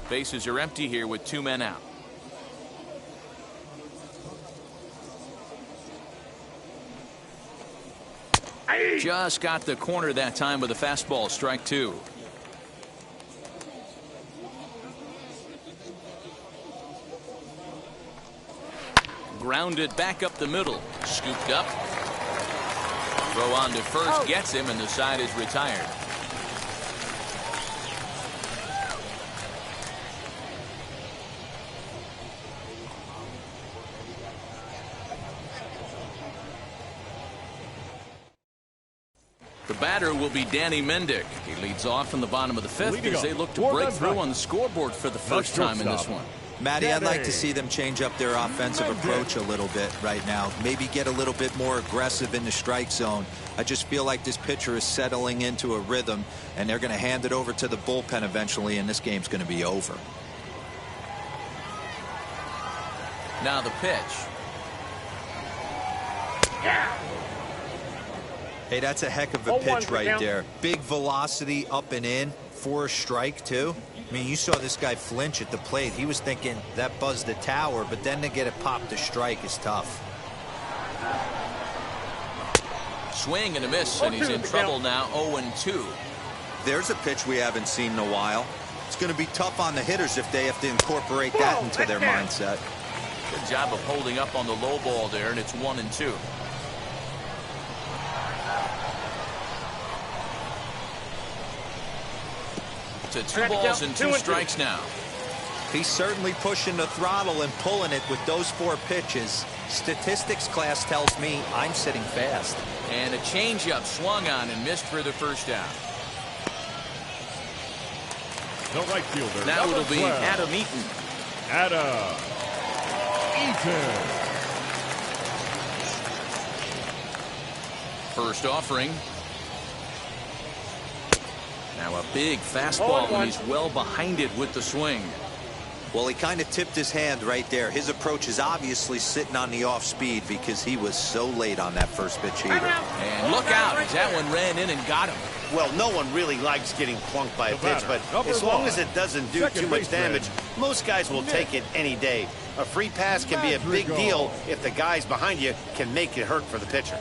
Bases are empty here with 2 men out. Just got the corner that time with a fastball. Strike 2. Grounded back up the middle. Scooped up. Throw on to first. Gets him, and the side is retired. The batter will be Danny Mendick. He leads off in the bottom of the 5th as they look to break through on the scoreboard for the first time in this one. Matty, I'd like to see them change up their offensive approach a little bit right now. Maybe get a little bit more aggressive in the strike zone. I just feel like this pitcher is settling into a rhythm, and they're going to hand it over to the bullpen eventually, and this game's going to be over. Now the pitch. Hey, that's a heck of a pitch right there. Big velocity up and in for a strike, too. I mean, you saw this guy flinch at the plate. He was thinking that buzzed the tower, but then to get it popped to strike is tough. Swing and a miss, and he's in trouble now. 0-2. There's a pitch we haven't seen in a while. It's going to be tough on the hitters if they have to incorporate that into their mindset. Good job of holding up on the low ball there, and it's 1-2. To 2 balls and 2 strikes now. He's certainly pushing the throttle and pulling it with those 4 pitches. Statistics class tells me I'm sitting fast. And a changeup swung on and missed for the first out. The right fielder. Now it'll be 12, Adam Eaton. Adam Eaton. First offering. Now a big fastball, and he's well behind it with the swing. Well, he kind of tipped his hand right there. His approach is obviously sitting on the off speed because he was so late on that first pitch heater. And look out, as that one ran in and got him. Well, no one really likes getting plunked by a pitch, but as long as it doesn't do too much damage, most guys will take it any day. A free pass can be a big deal if the guys behind you can make it hurt for the pitcher.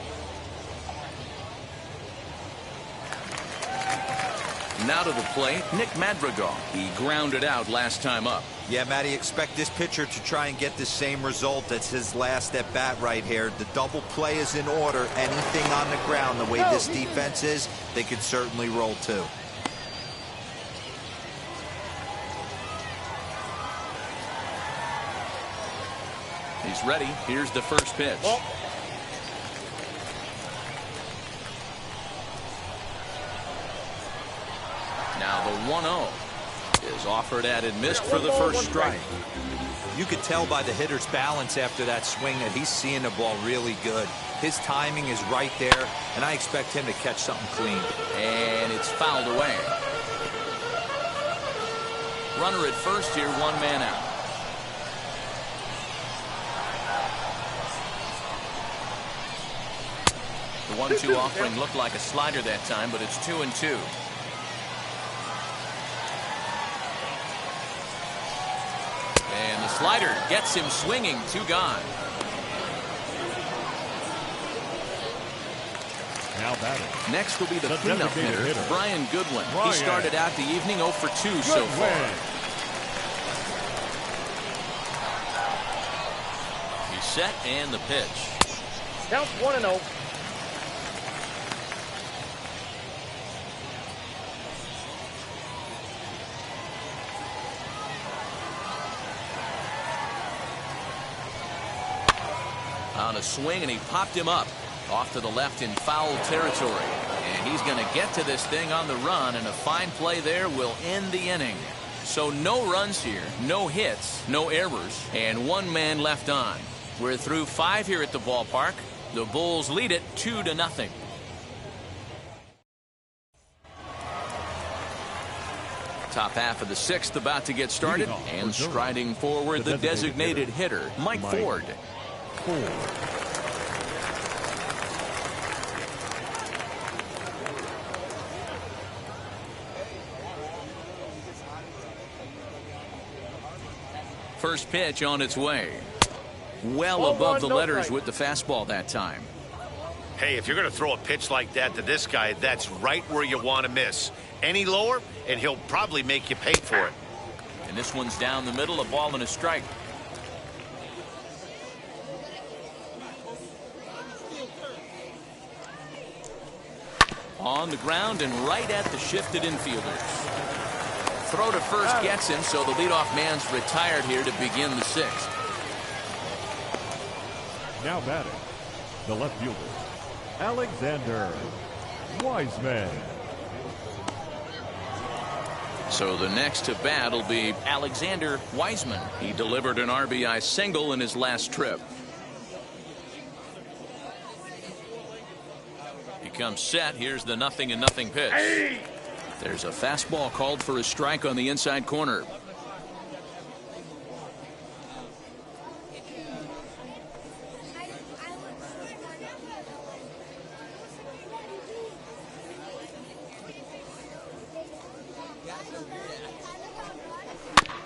Now to the plate, Nick Madrigal. He grounded out last time up. Yeah, Matty, expect this pitcher to try and get the same result as his last at bat right here. The double play is in order. Anything on the ground, the way this defense is, they could certainly roll too. He's ready. Here's the first pitch. Now the 1-0 is offered at and missed for the first strike. You could tell by the hitter's balance after that swing that he's seeing the ball really good. His timing is right there, and I expect him to catch something clean. And it's fouled away. Runner at first here, 1 man out. The 1-2 offering looked like a slider that time, but it's 2-2. And the slider gets him swinging. 2 gone. Now batting. Next will be the cleanup hitter, Brian Goodwin. He started out the evening 0 for 2 so far. He's set, and the pitch. Count 1-0. On a swing, and he popped him up off to the left in foul territory. And he's going to get to this thing on the run, and a fine play there will end the inning. So no runs here, no hits, no errors, and one man left on. We're through 5 here at the ballpark. The Bulls lead it 2-0. Top half of the 6th about to get started, and striding forward the designated hitter, Mike Ford. First pitch on its way. Well above the letters with the fastball that time. Hey, if you're going to throw a pitch like that to this guy, that's right where you want to miss. Any lower, and he'll probably make you pay for it. And this one's down the middle, a ball and a strike. On the ground and right at the shifted infielders. Throw to first gets him, so the leadoff man's retired here to begin the 6th. Now batting, the left fielder, Alexander Wiseman. So the next to bat will be Alexander Wiseman. He delivered an RBI single in his last trip. He comes set. Here's the 0-0 pitch. There's a fastball called for a strike on the inside corner.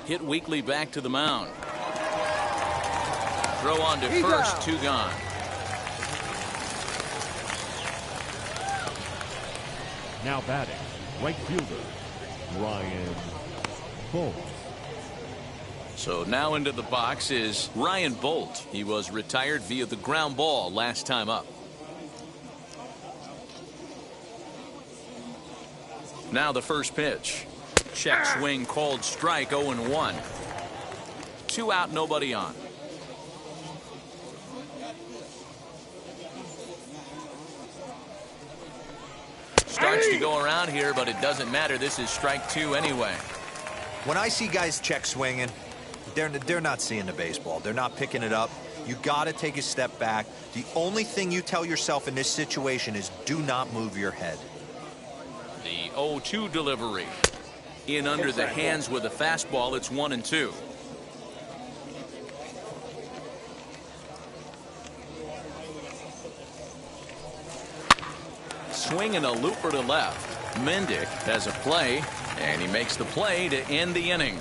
Hit weakly back to the mound. Throw on to first, 2 gone. Now batting, right fielder, Ryan Bolt. So now into the box is Ryan Bolt. He was retired via the ground ball last time up. Now the first pitch. Check swing called strike, 0-1. 2 out, nobody on. Starts to go around here, but it doesn't matter. This is strike 2 anyway. When I see guys check swinging, they're not seeing the baseball. They're not picking it up. You got to take a step back. The only thing you tell yourself in this situation is do not move your head. The 0-2 delivery. In under the hands with a fastball. It's 1-2. Swinging a looper to left. Mendick has a play, and he makes the play to end the inning.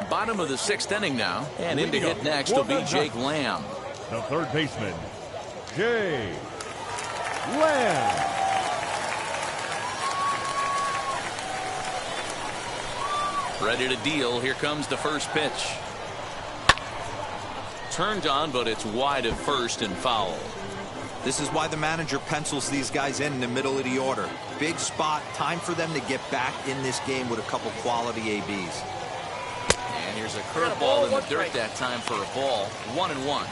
Bottom of the 6th inning now, and in to hit next will be Jake Lamb. The third baseman, Jake Lamb. Ready to deal. Here comes the first pitch. Turned on, but it's wide of first and foul. This is why the manager pencils these guys in the middle of the order. Big spot, time for them to get back in this game with a couple quality ABs. And here's a curveball in the dirt that time for a ball. 1-1.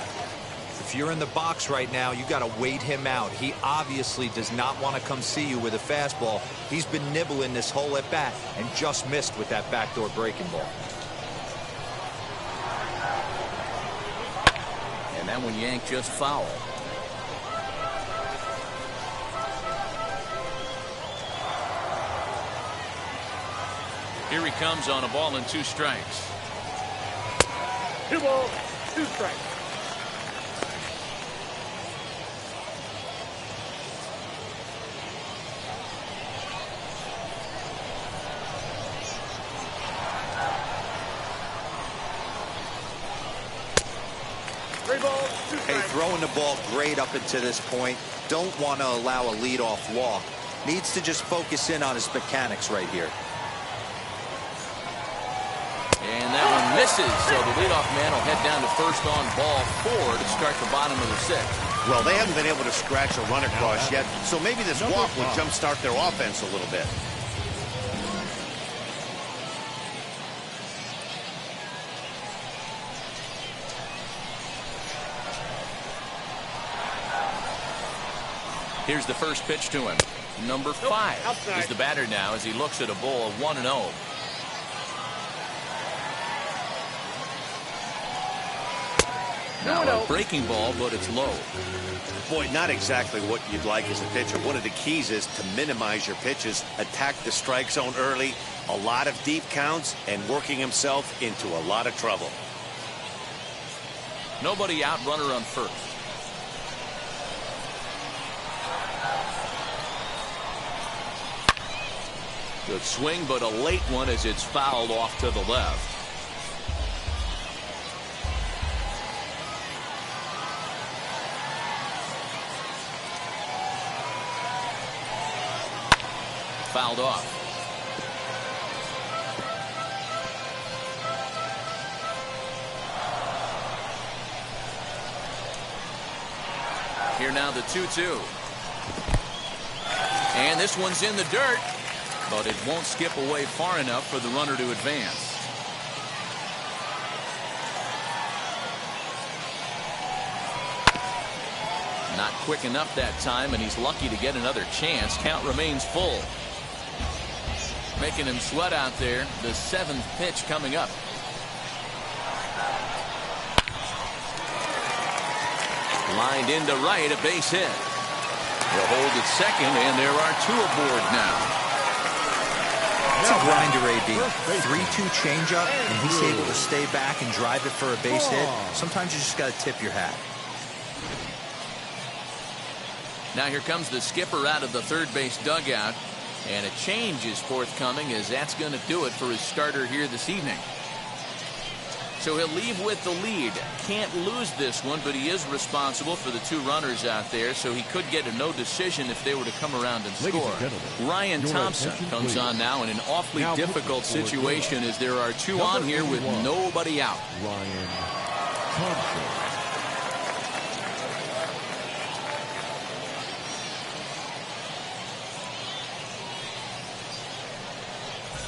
If you're in the box right now, you got to wait him out. He obviously does not want to come see you with a fastball. He's been nibbling this whole at bat and just missed with that backdoor breaking ball. And that one yanked just foul. Here he comes on a ball and 2 strikes. 2 balls, 2 strikes. Hey, throwing the ball great up until this point. Don't want to allow a leadoff walk. Needs to just focus in on his mechanics right here. And that one misses, so the leadoff man will head down to first on ball 4 to start the bottom of the 6th. Well, they haven't been able to scratch a run across yet, so maybe this walk will jumpstart their offense a little bit. Here's the first pitch to him. Number 5 is the batter now as he looks at a ball of 1-0. Now a breaking ball, but it's low. Boy, not exactly what you'd like as a pitcher. One of the keys is to minimize your pitches, attack the strike zone early, a lot of deep counts, and working himself into a lot of trouble. Nobody out, runner on first. Good swing, but a late one as it's fouled off to the left. Fouled off. Here now the 2-2. And this one's in the dirt, but it won't skip away far enough for the runner to advance. Not quick enough that time, and he's lucky to get another chance. Count remains full. Making him sweat out there. The 7th pitch coming up. Lined into right, a base hit. He'll hold at second, and there are 2 aboard now. It's a grinder, AB. 3-2 changeup, and he's able to stay back and drive it for a base hit. Sometimes you just got to tip your hat. Now here comes the skipper out of the third base dugout, and a change is forthcoming as that's going to do it for his starter here this evening. So he'll leave with the lead. Can't lose this one, but he is responsible for the 2 runners out there, so he could get a no decision if they were to come around and score. Ryan Thompson comes on now in an awfully difficult situation as there are 2 on here with nobody out. Ryan Thompson.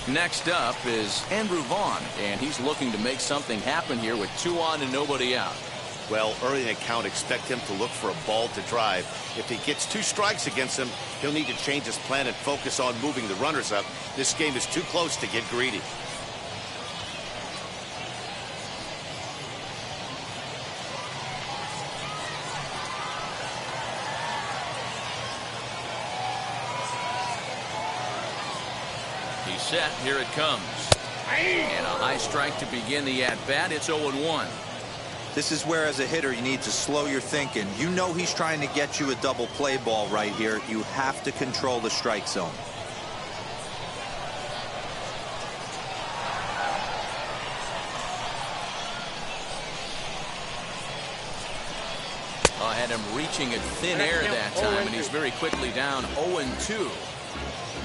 Next up is Andrew Vaughn, and he's looking to make something happen here with 2 on and nobody out. Well, early in the count, expect him to look for a ball to drive. If he gets 2 strikes against him, he'll need to change his plan and focus on moving the runners up. This game is too close to get greedy. Set, here it comes. And a high strike to begin the at-bat. It's 0-1. This is where, as a hitter, you need to slow your thinking. You know he's trying to get you a double play ball right here. You have to control the strike zone. I had him reaching at thin air that time, and he's very quickly down 0-2.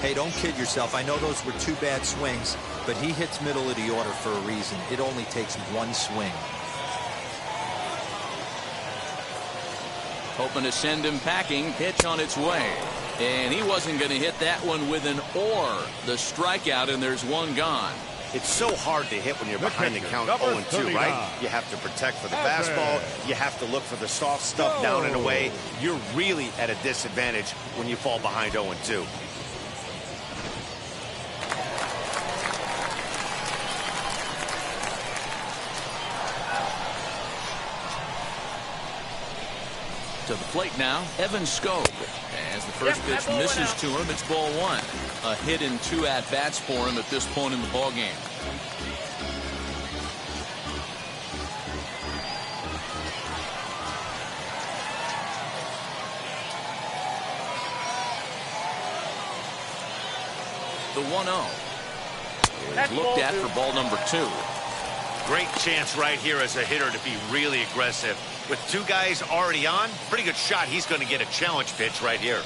Hey, don't kid yourself. I know those were 2 bad swings, but he hits middle of the order for a reason. It only takes 1 swing. Hoping to send him packing. Pitch on its way. And he wasn't going to hit that one with an or. The strikeout, and there's 1 gone. It's so hard to hit when you're behind the count 0-2, right? You have to protect for the fastball. You have to look for the soft stuff down and away. You're really at a disadvantage when you fall behind 0-2. To the plate now, Evan Skog. As the first pitch misses to him, it's ball 1. A hit in 2 at-bats for him at this point in the ballgame. The 1-0 is looked at for ball number 2. Great chance right here as a hitter to be really aggressive. With 2 guys already on, pretty good shot. He's going to get a challenge pitch right here.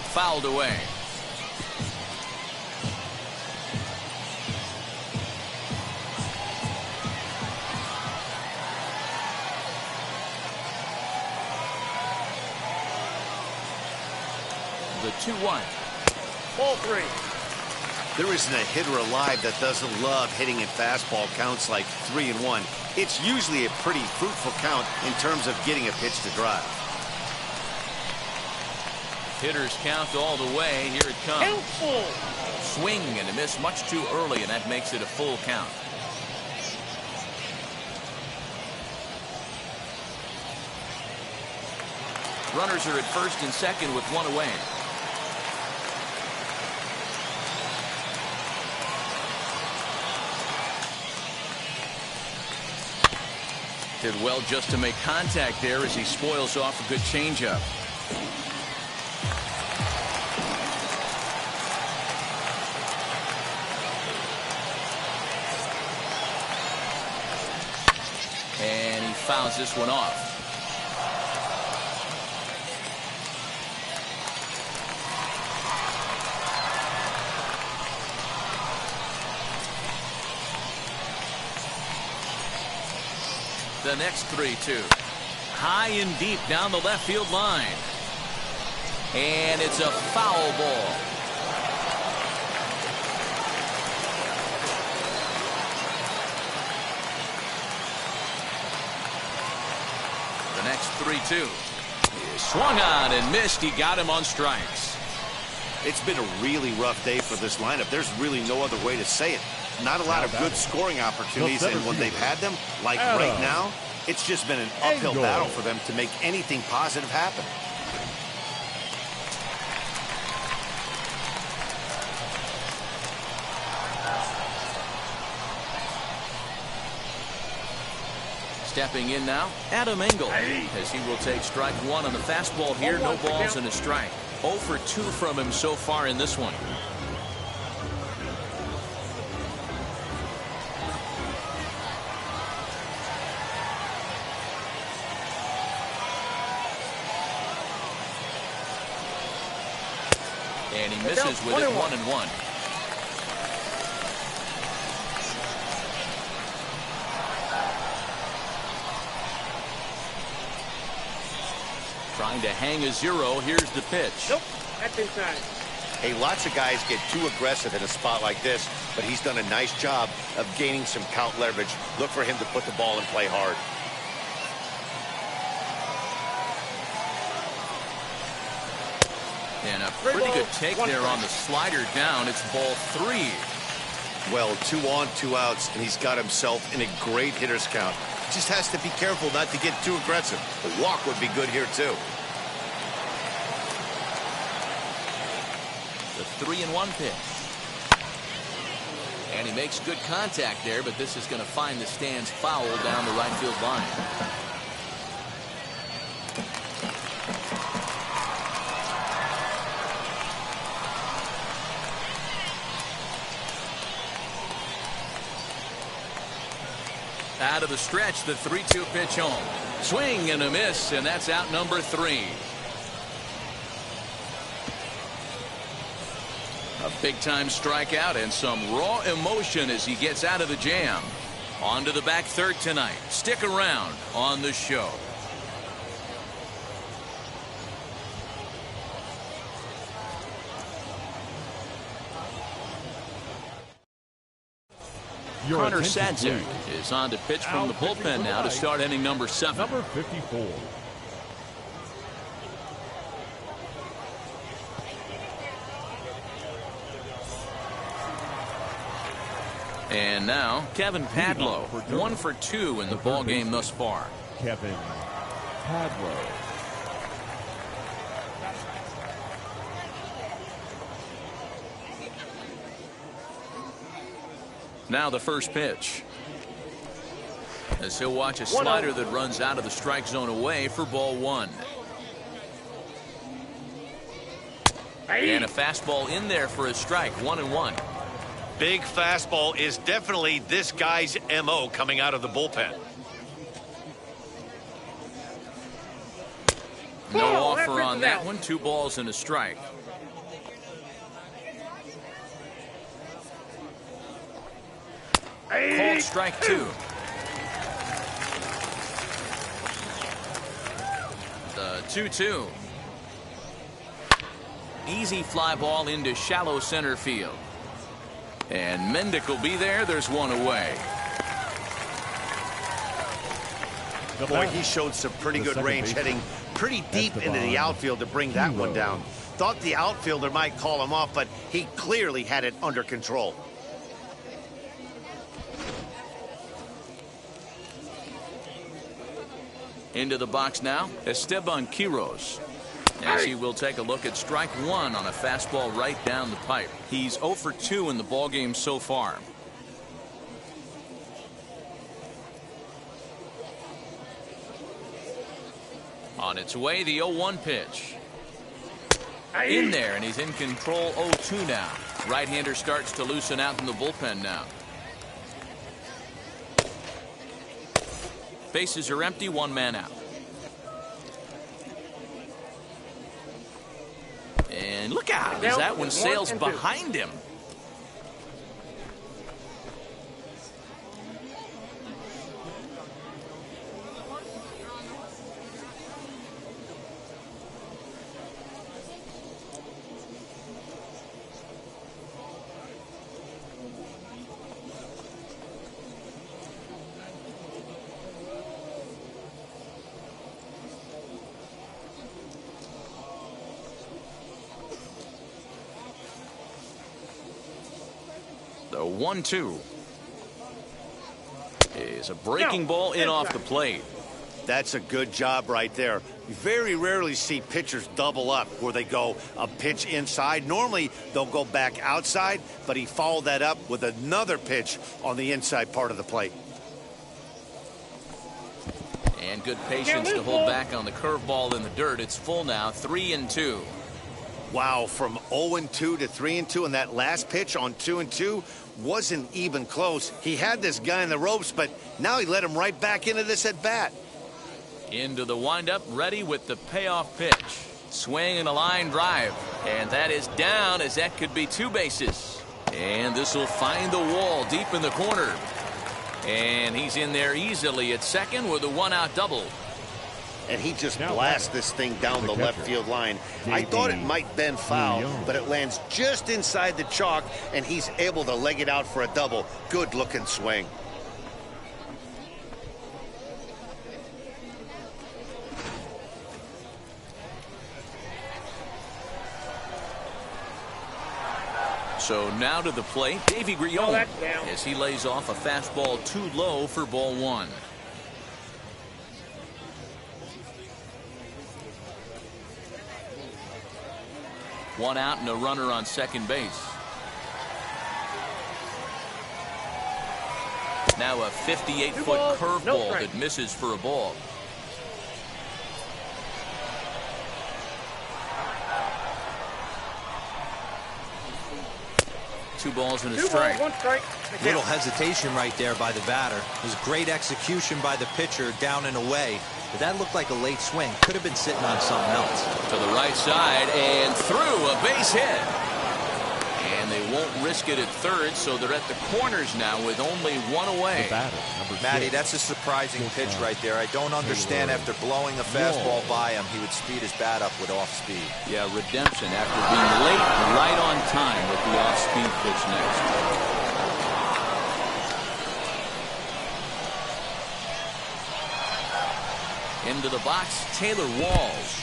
Fouled away. The 2-1. Ball 3. There isn't a hitter alive that doesn't love hitting in fastball counts like 3-1. It's usually a pretty fruitful count in terms of getting a pitch to drive. Hitters count all the way. Here it comes. Swing and a miss much too early, and that makes it a full count. Runners are at first and second with one away. Did well just to make contact there as he spoils off a good changeup. And he fouls this one off. The next 3-2. High and deep down the left field line. And it's a foul ball. The next 3-2. Swung on and missed. He got him on strikes. It's been a really rough day for this lineup. There's really no other way to say it. Not a lot of good scoring opportunities, and when they've had them, like right now, it's just been an uphill battle for them to make anything positive happen. Stepping in now, Adam Engel, as he will take strike one on the fastball here. No balls and a strike. 0 for 2 from him so far in this one. And he misses with it 1-1. Trying to hang a 0. Here's the pitch. Nope, that's inside. Hey, lots of guys get too aggressive in a spot like this, but he's done a nice job of gaining some count leverage. Look for him to put the ball in play hard. And a pretty good take there on the slider down. It's ball 3. Well, 2 on, 2 outs, and he's got himself in a great hitter's count. Just has to be careful not to get too aggressive. A walk would be good here, too. The 3-1 pitch. And he makes good contact there, but this is going to find the stands foul down the right field line. Out of the stretch, the 3-2 pitch home. Swing and a miss, and that's out number 3. A big-time strikeout and some raw emotion as he gets out of the jam. On to the back third tonight. Stick around on the show. Connor Sadzeck is on to pitch from the bullpen now to start inning number 7. Number 54. And now Kevin Padlo, 1 for 2 in the ball game thus far. Kevin Padlo. Now the first pitch. As he'll watch a slider that runs out of the strike zone away for ball 1. And a fastball in there for a strike. 1-1. Big fastball is definitely this guy's MO coming out of the bullpen. No offer on that one. 2 balls and a strike. Called strike 2. The 2-2. Easy fly ball into shallow center field. And Mendick will be there. There's one away. Boy, he showed some pretty good range, heading pretty deep into the outfield to bring that one down. Thought the outfielder might call him off, but he clearly had it under control. Into the box now, Esteban Quiroz. As he will take a look at strike one on a fastball right down the pipe. He's 0 for 2 in the ballgame so far. On its way, the 0-1 pitch. In there, and he's in control 0-2 now. Right-hander starts to loosen out in the bullpen now. Bases are empty, one man out. And look out, as that one sails behind him. The 1-2 is a breaking ball in off the plate. That's a good job right there. You very rarely see pitchers double up where they go a pitch inside. Normally they'll go back outside, but he followed that up with another pitch on the inside part of the plate. And good patience to hold back on the curveball in the dirt. It's full now, 3-2. Wow, from 0-2 to 3-2, and that last pitch on 2-2 wasn't even close. He had this guy in the ropes, but now he let him right back into this at bat. Into the windup, ready with the payoff pitch. Swing and a line drive, and that is down, as that could be 2 bases. And this will find the wall deep in the corner. And he's in there easily at second with a 1-out double. And he just blasts this thing down the left field line. I thought it might bend foul, but it lands just inside the chalk, and he's able to leg it out for a double. Good looking swing. So now to the plate, Davey Griol, as he lays off a fastball too low for ball 1. One out and a runner on second base. Now a 58-foot curveball that misses for a ball. Two balls and a strike. Little hesitation right there by the batter. It was great execution by the pitcher down and away. But that looked like a late swing. Could have been sitting on something else. To the right side and through, a base hit. And they won't risk it at third, so they're at the corners now with only one away. Matty, that's a surprising pitch right there. I don't understand, after blowing a fastball by him, he would speed his bat up with off speed. Yeah, redemption after being late, right on time with the off-speed pitch next. Into the box, Taylor Walls.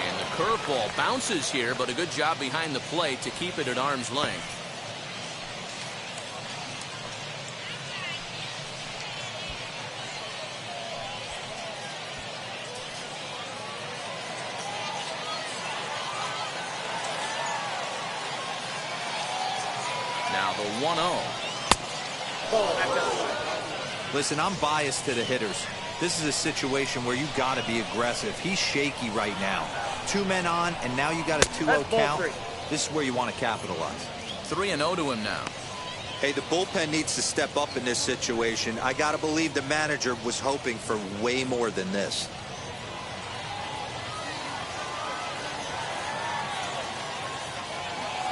And the curveball bounces here, but a good job behind the plate to keep it at arm's length. Now the 1-0. Listen, I'm biased to the hitters. This is a situation where you got to be aggressive. He's shaky right now. 2 men on, and now you got a 2-0 count. This is where you want to capitalize. 3-0 to him now. Hey, the bullpen needs to step up in this situation. I got to believe the manager was hoping for way more than this.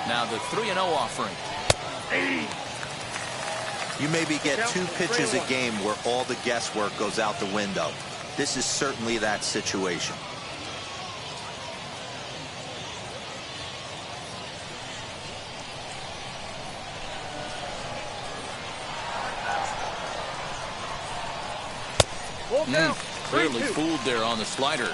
Now the 3-0 offering. You maybe get 2 pitches a game where all the guesswork goes out the window. This is certainly that situation. Clearly fooled there on the slider.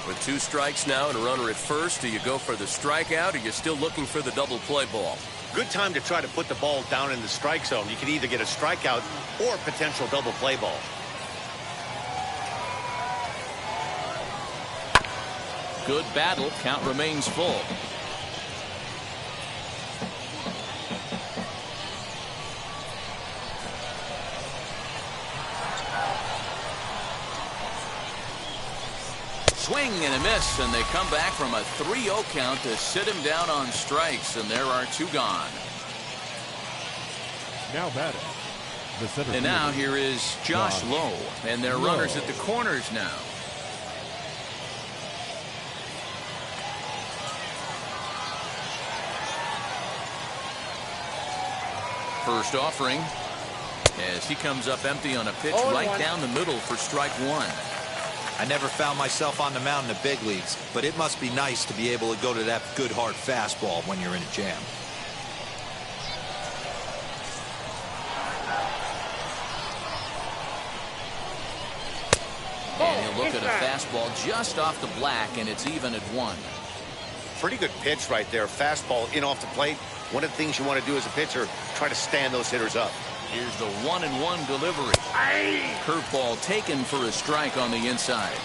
With 2 strikes now and a runner at first, do you go for the strikeout or you're still looking for the double play ball? Good time to try to put the ball down in the strike zone. You can either get a strikeout or potential double play ball. Good battle. Count remains full. Swing and a miss, and they come back from a 3-0 count to sit him down on strikes, and there are 2 gone. Now batting, the center And now fielder, here is Josh Lowe, and they're runners at the corners now. First offering as he comes up empty on a pitch right down the middle for strike 1. I never found myself on the mound in the big leagues, but it must be nice to be able to go to that good hard fastball when you're in a jam. And he'll look at a fastball just off the black, and it's even at 1. Pretty good pitch right there. Fastball in off the plate. One of the things you want to do as a pitcher, try to stand those hitters up. Here's the 1-1 delivery. Curveball taken for a strike on the inside.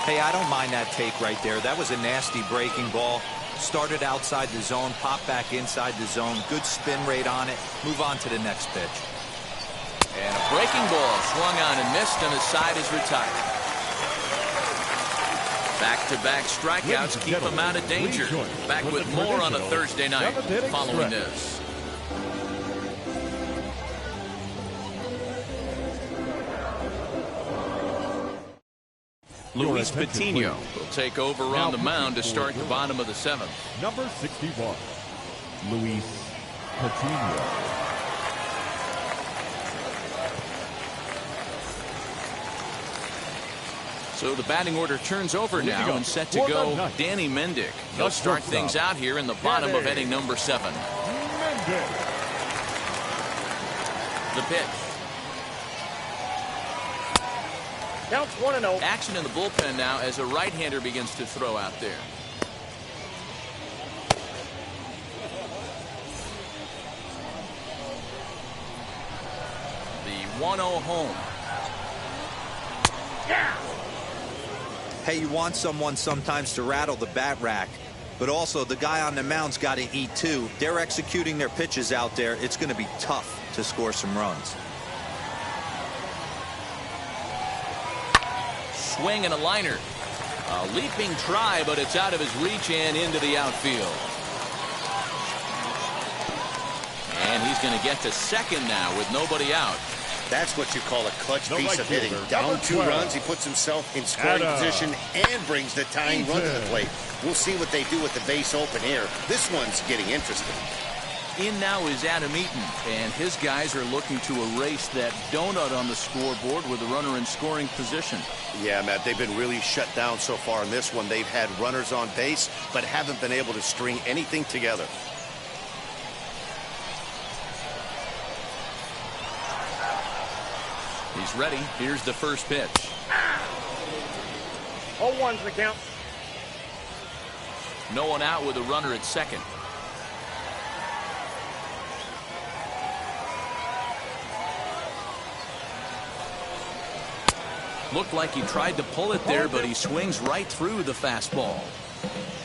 Hey, I don't mind that take right there. That was a nasty breaking ball. Started outside the zone, popped back inside the zone. Good spin rate on it. Move on to the next pitch. And a breaking ball swung on and missed, and his side is retired. Back-to-back strikeouts keep him out of danger. Back with more on a Thursday night following this. Luis Patino will take over on the mound to start the bottom of the 7th. number 61, Luis Patino. So the batting order turns over now and set to go Danny Mendick. He'll start things out here in the bottom of inning number 7. The pitch. Counts 1-0. Action in the bullpen now as a right-hander begins to throw out there. The 1-0 home. Hey, you want someone sometimes to rattle the bat rack, but also the guy on the mound's got to eat too. They're executing their pitches out there. It's going to be tough to score some runs. Swing and a liner. A leaping try, but it's out of his reach and into the outfield. And he's going to get to second now with nobody out. That's what you call a clutch piece of hitting. Down 2 runs, he puts himself in scoring position and brings the tying run to the plate. We'll see what they do with the base open here. This one's getting interesting. In now is Adam Eaton, and his guys are looking to erase that donut on the scoreboard with a runner in scoring position. Yeah, Matt, they've been really shut down so far in this one. They've had runners on base, but haven't been able to string anything together. He's ready. Here's the first pitch. 0-1's the count. No one out with a runner at second. Looked like he tried to pull it there, but he swings right through the fastball.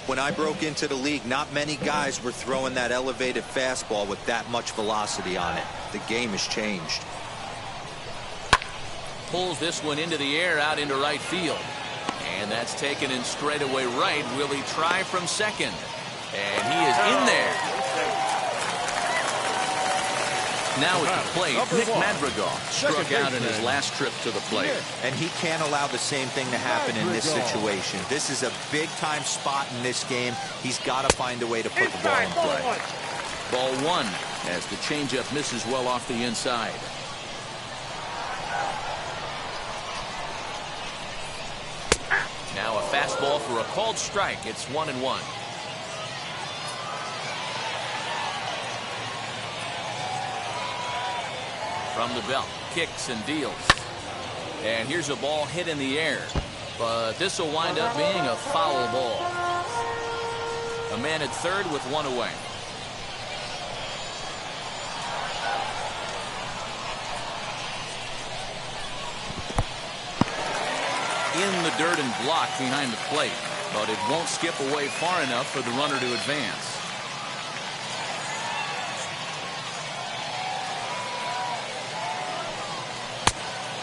When I broke into the league, not many guys were throwing that elevated fastball with that much velocity on it. The game has changed. Pulls this one into the air out into right field. And that's taken in straightaway right. Will he try from second? And he is in there. Now at the plate, Nick Madrigal struck out in his last trip to the plate. And he can't allow the same thing to happen in this situation. This is a big-time spot in this game. He's got to find a way to put the ball in play. Ball 1 as the changeup misses well off the inside. Now a fastball for a called strike. It's 1-1. From the belt, kicks and deals. And here's a ball hit in the air. But this will wind up being a foul ball. A man at third with one away. In the dirt and blocked behind the plate. But it won't skip away far enough for the runner to advance.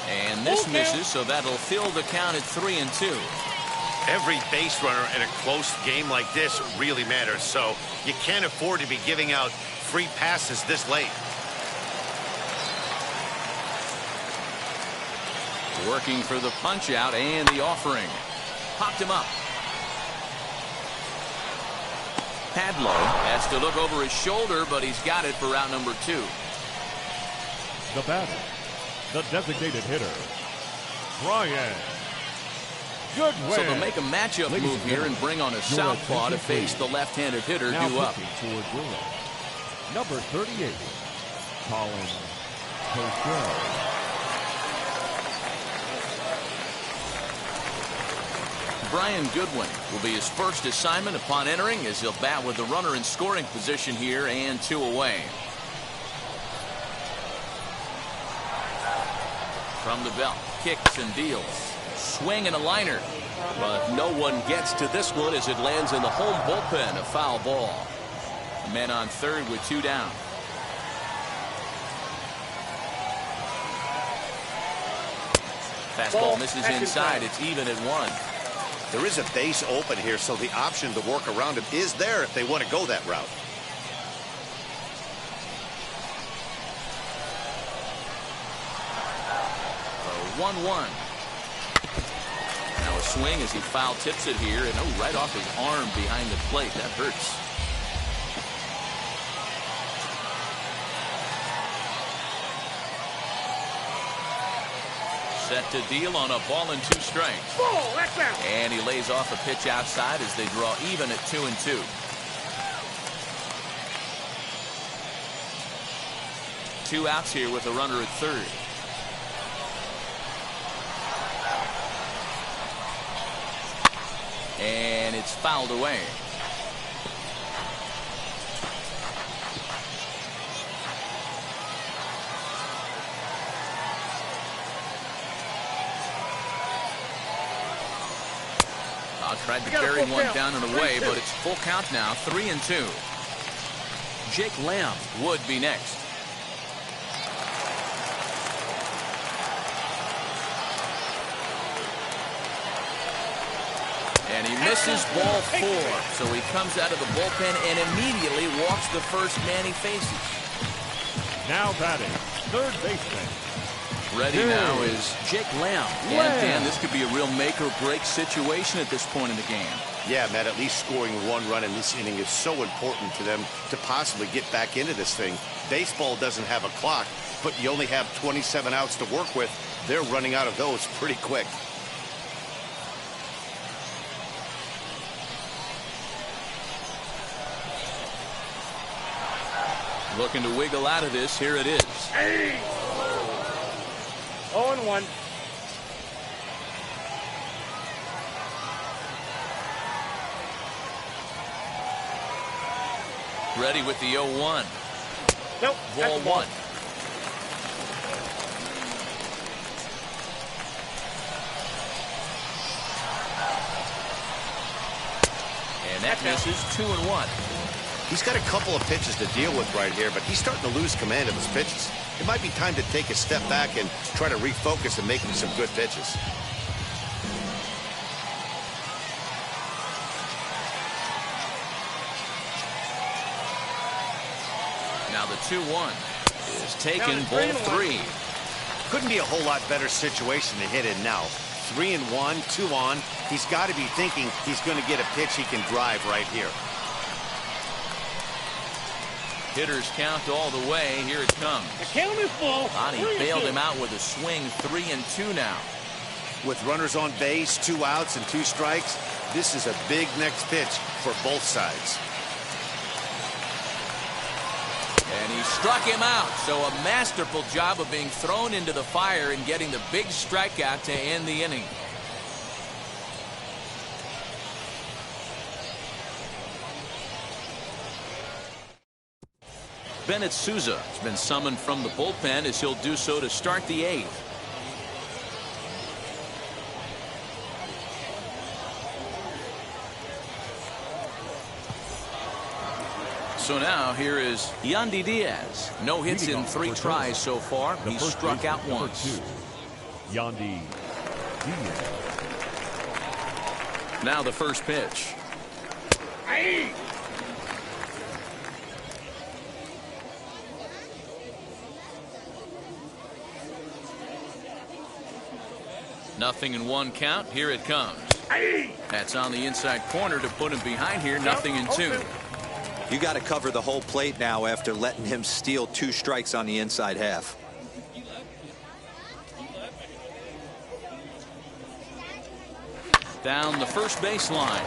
And this misses, so that'll fill the count at 3-2. Every base runner in a close game like this really matters, so you can't afford to be giving out free passes this late. Working for the punch out and the offering. Popped him up. Padlo has to look over his shoulder, but he's got it for out number 2. The batter, the designated hitter, Brian Goodwin. So they'll make a matchup move here and bring on a southpaw to face the left-handed hitter due up. Toward number 38, Colin Costello. Brian Goodwin will be his first assignment upon entering, as he'll bat with the runner in scoring position here and 2 away. From the belt, kicks and deals. Swing and a liner. But no one gets to this one as it lands in the home bullpen. A foul ball. Men on third with 2 down. Fastball misses inside. It's even at 1. There is a base open here, so the option to work around him is there if they want to go that route. A 1-1. Now a swing as he foul tips it here, and right off his arm behind the plate. That hurts. Set to deal on a ball and 2 strikes. And he lays off a pitch outside as they draw even at 2-2. Two outs here with a runner at third. And it's fouled away. Tried to carry one down and away, but it's full count now, 3-2. Jake Lamb would be next. And he misses ball 4, so he comes out of the bullpen and immediately walks the first man he faces. Now batting, third baseman. Ready now is Jake Lamb. And Dan, this could be a real make or break situation at this point in the game. Yeah, Matt, at least scoring 1 run in this inning is so important to them to possibly get back into this thing. Baseball doesn't have a clock, but you only have 27 outs to work with. They're running out of those pretty quick. Looking to wiggle out of this. Here it is. 0-1. Ready with the 0-1. Nope. Ball 1. And that misses 2-1. He's got a couple of pitches to deal with right here, but he's starting to lose command of his pitches. It might be time to take a step back and try to refocus and make him some good pitches. Now the 2-1 is taken, ball 3. Couldn't be a whole lot better situation to hit in now. 3-1, 2 on. He's got to be thinking he's going to get a pitch he can drive right here. Hitters count all the way. Here it comes. The count is full. Lonnie bailed him out with a swing. 3-2 now. With runners on base, 2 outs and 2 strikes, this is a big next pitch for both sides. And he struck him out. So a masterful job of being thrown into the fire and getting the big strikeout to end the inning. Bennett Sousa has been summoned from the bullpen as he'll do so to start the 8th. So now here is Yandy Diaz. No hits in 3 tries so far. He's struck out once. Yandy Diaz. Now the first pitch. Aye. Nothing in 1 count. Here it comes. That's on the inside corner to put him behind here. Nothing in 2. You got to cover the whole plate now after letting him steal 2 strikes on the inside half. Down the first baseline.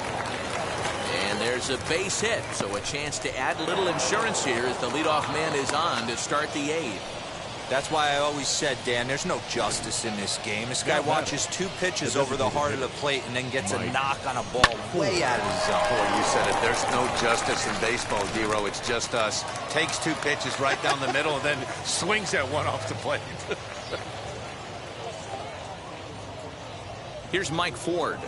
And there's a base hit. So a chance to add a little insurance here as the leadoff man is on to start the 8th. That's why I always said, Dan, there's no justice in this game. This guy watches 2 pitches over the heart of the plate and then gets a knock on a ball way out of his zone. Boy, you said it. There's no justice in baseball, Dero. It's just us. Takes 2 pitches right down the middle and then swings at one off the plate. Here's Mike Ford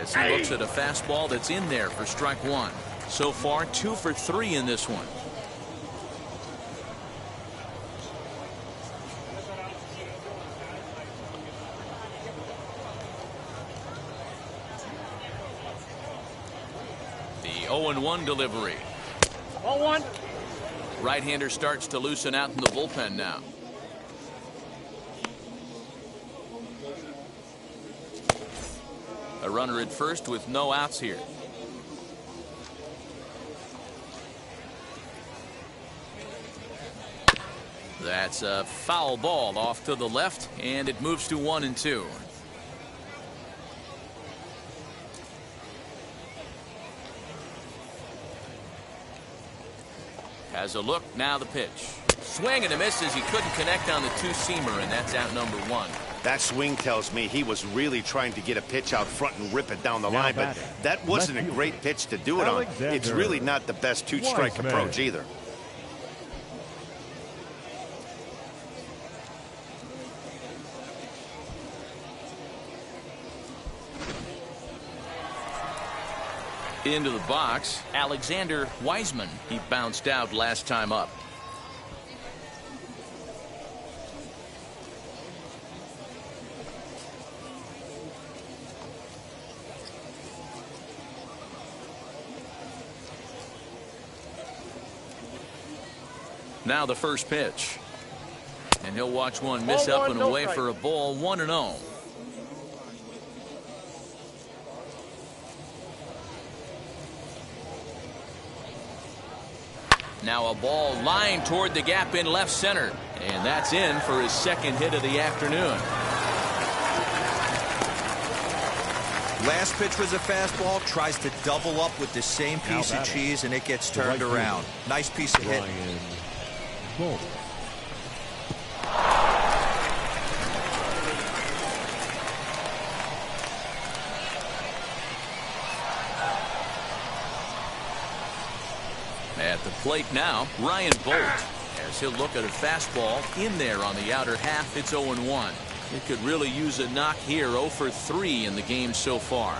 as he looks at a fastball that's in there for strike 1. So far 2 for 3 in this one. The 0-1 delivery. 0-1. Right-hander starts to loosen out in the bullpen now. A runner at first with no outs here. That's a foul ball off to the left, and it moves to 1-2. Has a look, now the pitch. Swing and a miss as he couldn't connect on the 2-seamer, and that's out number 1. That swing tells me he was really trying to get a pitch out front and rip it down the line, but that wasn't a great pitch to do it on. It's really not the best 2-strike approach either. Into the box, Alexander Wiseman. He bounced out last time up. Now the first pitch. And he'll watch one miss up and away for a ball. 1-0. Now a ball lined toward the gap in left center. And that's in for his second hit of the afternoon. Last pitch was a fastball. Tries to double up with the same piece of cheese, and it gets turned around. Nice piece of hit. At the plate now, Ryan Bolt, as he'll look at a fastball in there on the outer half. It's 0-1. It could really use a knock here. 0 for 3 in the game so far.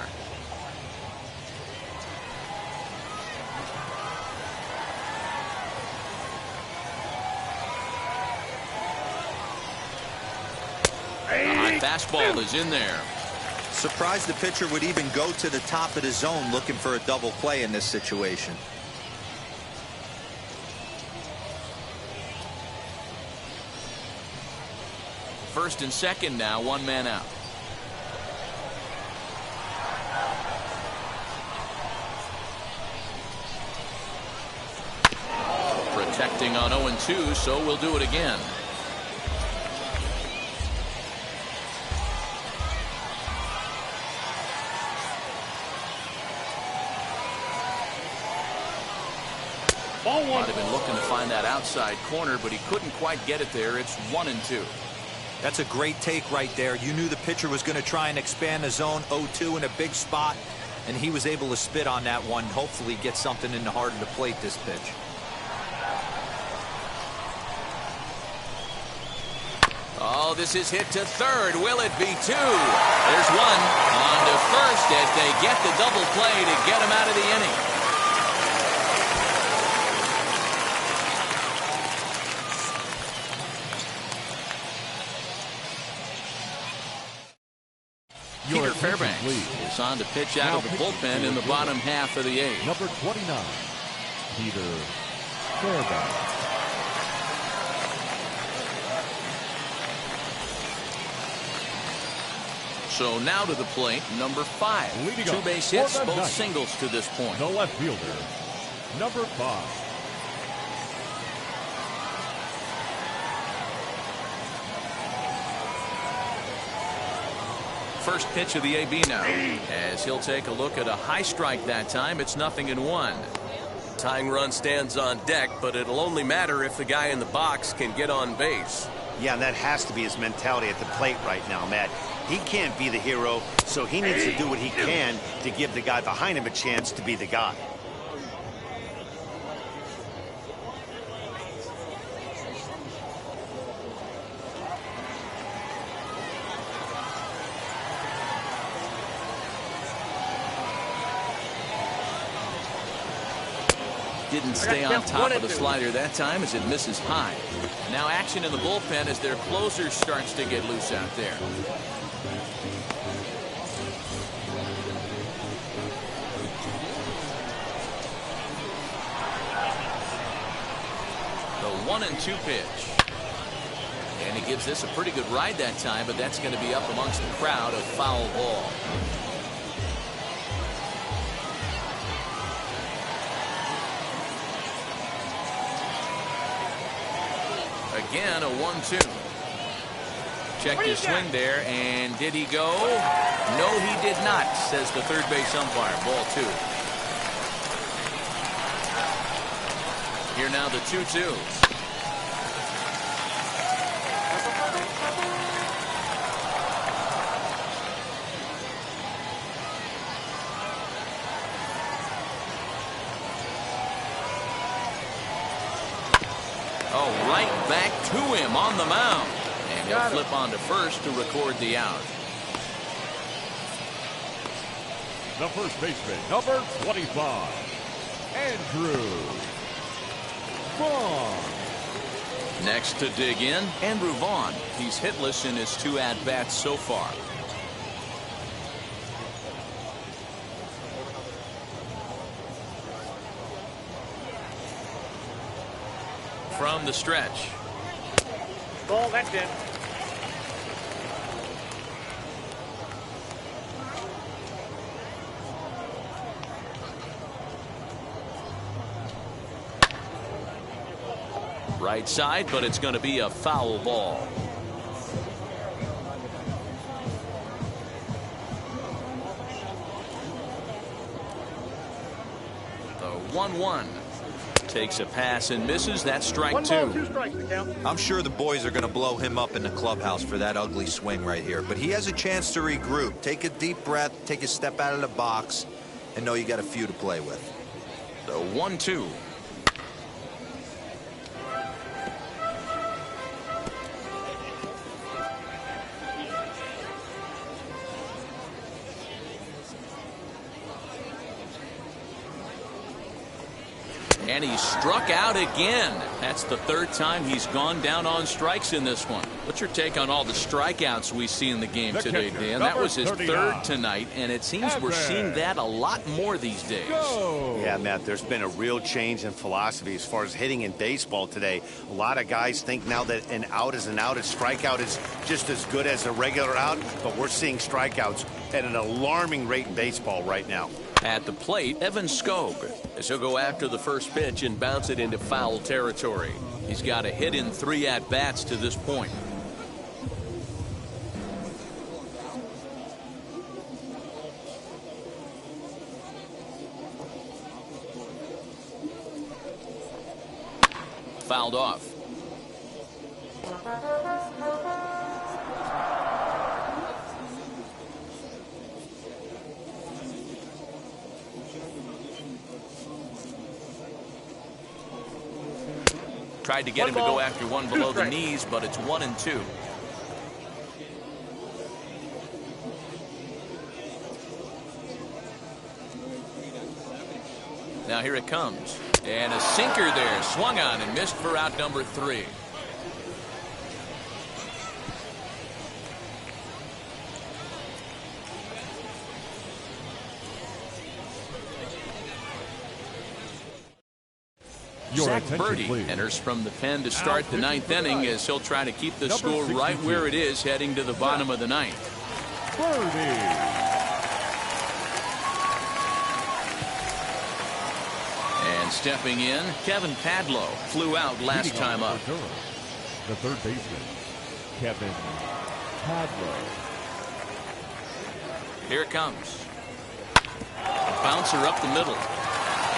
A high fastball is in there. Surprised the pitcher would even go to the top of the zone looking for a double play in this situation. First and second now, 1 man out. Protecting on 0-2, so we'll do it again. Ball 1. Might have been looking to find that outside corner, but he couldn't quite get it there. It's 1-2. That's a great take right there. You knew the pitcher was going to try and expand the zone 0-2 in a big spot, and he was able to spit on that one. Hopefully get something in the heart of the plate this pitch. Oh, this is hit to third. Will it be 2? There's 1. On to first as they get the double play to get him out of the inning. Peter Fairbanks is on to pitch out of the bullpen in the bottom half of the 8th. Number 29, Peter Fairbanks. So now to the plate, number 5. Leading 2 up base for hits, the both night, singles to this point. The left fielder, number 5. First pitch of the AB now, as he'll take a look at a high strike that time. It's 0-1. Tying run stands on deck, but it'll only matter if the guy in the box can get on base. Yeah, and that has to be his mentality at the plate right now, Matt. He can't be the hero, so he needs to do what he can to give the guy behind him a chance to be the guy. Didn't stay on top of the slider that time as it misses high. Now action in the bullpen as their closer starts to get loose out there. The 1-2 pitch. And he gives this a pretty good ride that time, but that's going to be up amongst the crowd, a foul ball. Again, a 1-2. Checked his swing there, and did he go? No, he did not, says the third base umpire. Ball 2. Here now the 2-2. Oh, right back to him on the mound. And he'll flip on to first to record the out. The first baseman, number 25, Andrew Vaughn. Next to dig in, Andrew Vaughn. He's hitless in his 2 at-bats so far. From the stretch. Ball, that's in. Right side, but it's going to be a foul ball. The 1-1. Takes a pass and misses. That's strike 2. 1 ball, 2 strikes to count. I'm sure the boys are going to blow him up in the clubhouse for that ugly swing right here, but he has a chance to regroup, take a deep breath, take a step out of the box, and know you got a few to play with. The 1-2. And he struck out again. That's the 3rd time he's gone down on strikes in this one. What's your take on all the strikeouts we see in the game today, Dan? That was his 3rd tonight, and it seems we're seeing that a lot more these days. Yeah, Matt, there's been a real change in philosophy as far as hitting in baseball today. A lot of guys think now that an out is an out, a strikeout is just as good as a regular out, but we're seeing strikeouts at an alarming rate in baseball right now. At the plate, Evan Skog, as he'll go after the first pitch and bounce it into foul territory. He's got a hit in 3 at-bats to this point. fouled off. Tried to get him to go after one below the knees, but it's 1-2. Now here it comes. And a sinker there. Swung on and missed for out number 3. Zach Birdie enters from the pen to start the 9th inning as he'll try to keep the score right where it is heading to the bottom of the 9th. And stepping in, Kevin Padlo flew out last time up. The third baseman, Kevin Padlo. Here it comes. A bouncer up the middle.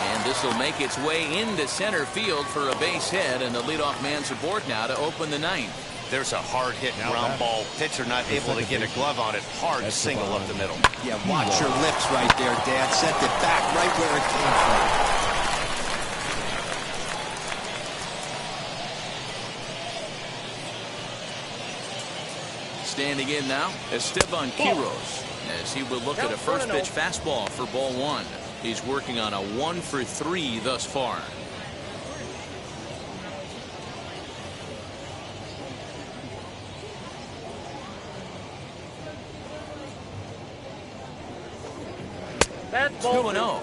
And this will make its way into center field for a base hit, and the leadoff man's aboard now to open the 9th. There's a hard hit ground ball. Pitcher not able to get a glove on it. Hard single up the middle. Yeah, watch your lips right there, Dad. Sent it back right where it came from. Standing in now, Esteban Quiroz, as he will look at a first pitch fastball for ball 1. He's working on a 1-for-3 thus far. That's ball 2-0.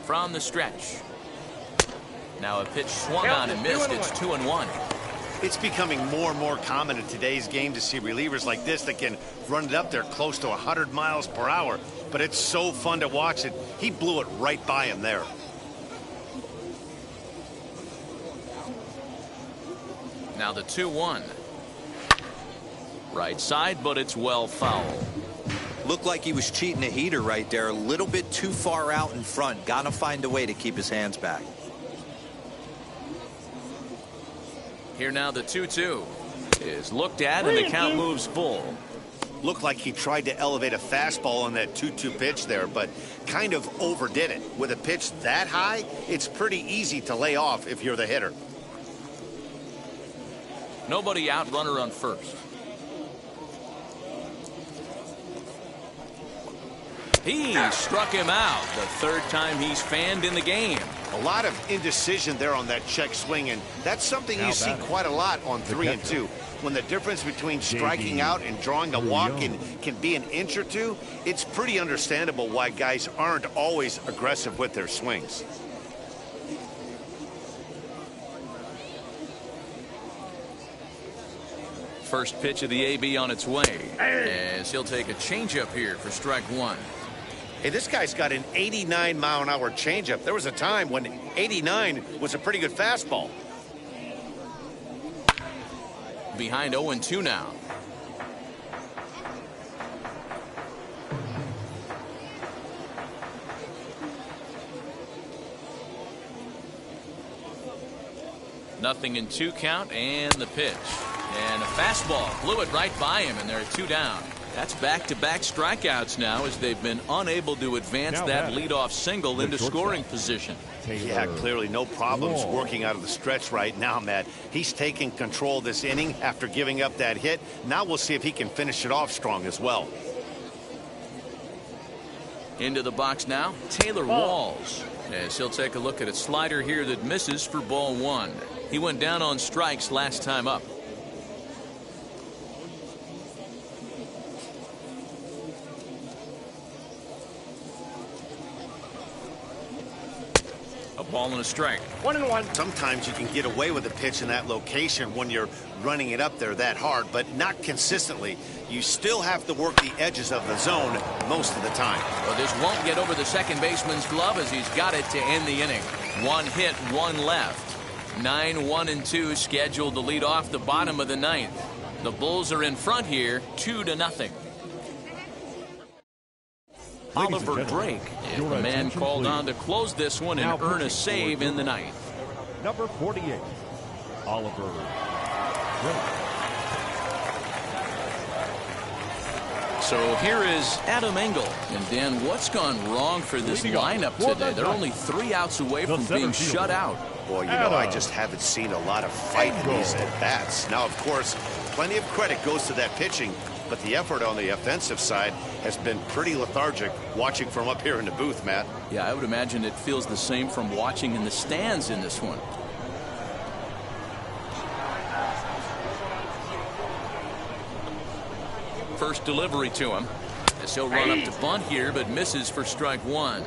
From the stretch. Now a pitch swung on and missed. It's 2-1. It's becoming more and more common in today's game to see relievers like this that can run it up there close to 100 miles per hour. But it's so fun to watch it. He blew it right by him there. Now the 2-1. Right side, but it's well foul. Looked like he was cheating a heater right there. A little bit too far out in front. Got to find a way to keep his hands back. Here now the 2-2 is looked at, and the count moves full. Looked like he tried to elevate a fastball on that 2-2 pitch there, but kind of overdid it. With a pitch that high, it's pretty easy to lay off if you're the hitter. Nobody out, runner on first. He struck him out. The third time he's fanned in the game. A lot of indecision there on that check swing, and that's something you see quite a lot on 3 and 2. When the difference between striking out and drawing a walk can be an inch or two, it's pretty understandable why guys aren't always aggressive with their swings. First pitch of the AB on its way, as he'll take a changeup here for strike 1. Hey, this guy's got an 89-mile-an-hour changeup. There was a time when 89 was a pretty good fastball. Behind 0-2 now. Nothing in 2 count, and the pitch. And a fastball blew it right by him, and there are 2 down. That's back-to-back strikeouts now, as they've been unable to advance that leadoff single into scoring position. Yeah, clearly no problems working out of the stretch right now, Matt. He's taking control this inning after giving up that hit. Now we'll see if he can finish it off strong as well. Into the box now, Taylor Walls, as he'll take a look at a slider here that misses for ball 1. He went down on strikes last time up. Ball and a strike. 1-1. Sometimes you can get away with a pitch in that location when you're running it up there that hard, but not consistently. You still have to work the edges of the zone most of the time. Well, this won't get over the second baseman's glove, as he's got it to end the inning. 1 hit, 1 left. 9-1-2 scheduled to lead off the bottom of the ninth. The Bulls are in front here, 2-0. Oliver Drake is the man called on to close this one and earn a save in the ninth. Number 48, Oliver Drake. So here is Adam Engel. And Dan, what's gone wrong for this lineup today? They're only 3 outs away from being shut out. Boy, you know, I just haven't seen a lot of fight in these at-bats. Now, of course, plenty of credit goes to that pitching, but the effort on the offensive side has been pretty lethargic watching from up here in the booth, Matt. Yeah, I would imagine it feels the same from watching in the stands in this one. First delivery to him. As he'll run up to bunt here, but misses for strike one.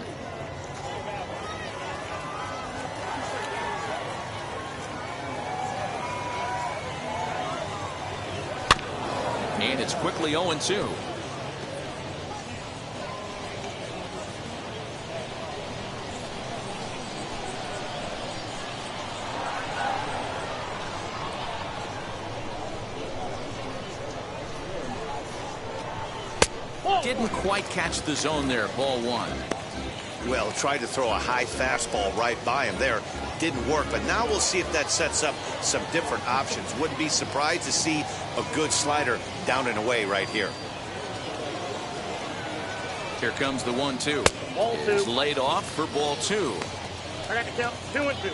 And it's quickly 0-2. Didn't quite catch the zone there. Ball one. Well, tried to throw a high fastball right by him there. Didn't work, but now we'll see if that sets up some different options. Wouldn't be surprised to see a good slider down and away right here. Here comes the 1-2. It's laid off for ball two. I got to count 2-2.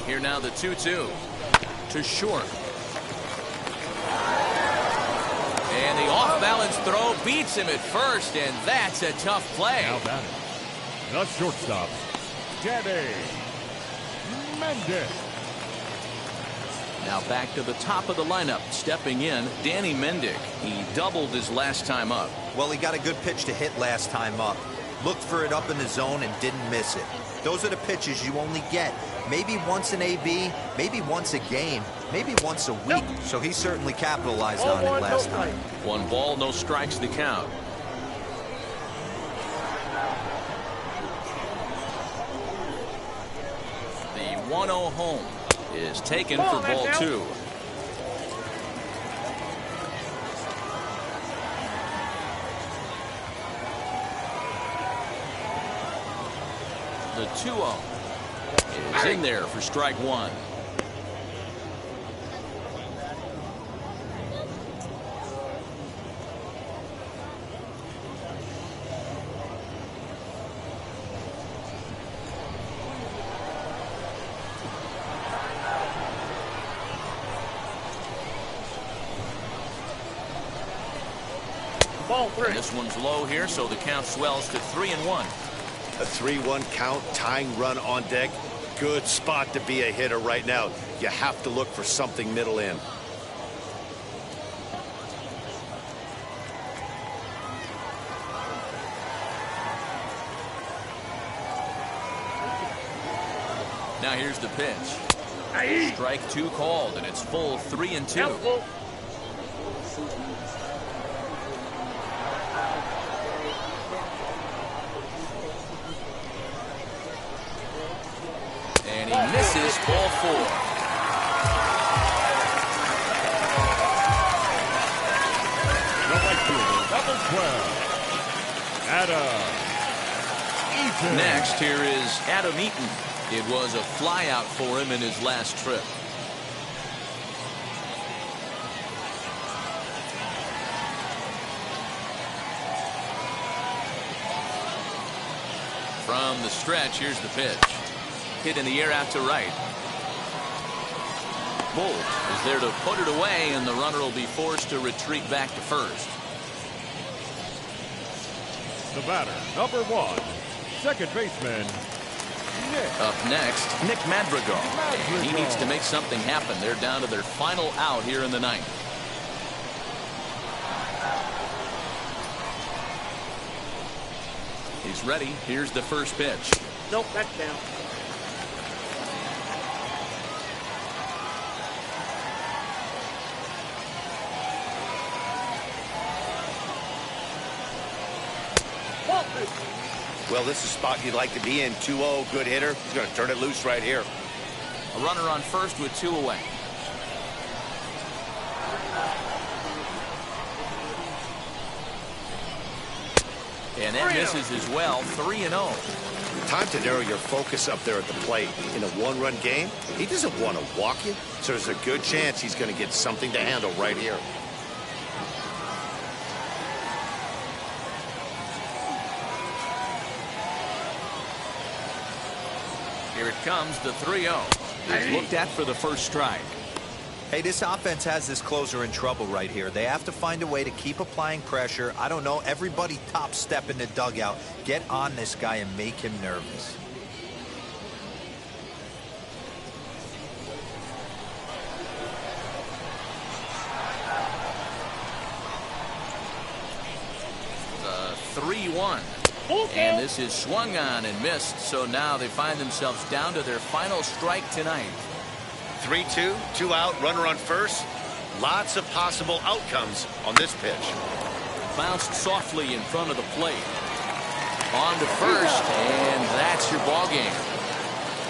Here now the 2-2 to short. And the off-balance throw beats him at first, and that's a tough play. Now batting, the shortstop, Danny Mendick. Now back to the top of the lineup. Stepping in, Danny Mendick. He doubled his last time up. Well, he got a good pitch to hit last time up. Looked for it up in the zone and didn't miss it. Those are the pitches you only get maybe once in AB, maybe once a game, maybe once a week. So he certainly capitalized on it last time. 1 ball, no strikes the count. The 1-0 home is taken for ball two. The 2-0 is in there for strike one. Ball three. And this one's low here, so the count swells to 3-1. A 3-1 count, tying run on deck. Good spot to be a hitter right now. You have to look for something middle in. Now here's the pitch. Strike two called, and it's full 3-2. And he misses ball four. The right fielder, number 12, Adam Eaton. Next, here is Adam Eaton. It was a flyout for him in his last trip. From the stretch, here's the pitch. Hit in the air out to right. Bolt is there to put it away, and the runner will be forced to retreat back to first. The batter, number 1, second baseman, Nick. Up next, Nick Madrigal. And he needs to make something happen. They're down to their final out here in the ninth. He's ready. Here's the first pitch. Nope, that's down. Ball 2. Well, this is a spot you'd like to be in. 2-0, good hitter. He's going to turn it loose right here. A runner on first with 2 away. And that misses as well. 3-0. Time to narrow your focus up there at the plate. In a one-run game, he doesn't want to walk you, so there's a good chance he's going to get something to handle right here. Here it comes, the 3-0. It's looked at for the first strike. Hey, this offense has this closer in trouble right here. They have to find a way to keep applying pressure. I don't know, everybody top step in the dugout. Get on this guy and make him nervous. The 3-1. And this is swung on and missed, so now they find themselves down to their final strike tonight. 3-2, 2 out, runner on first. Lots of possible outcomes on this pitch. Bounced softly in front of the plate. On to first, and that's your ball game.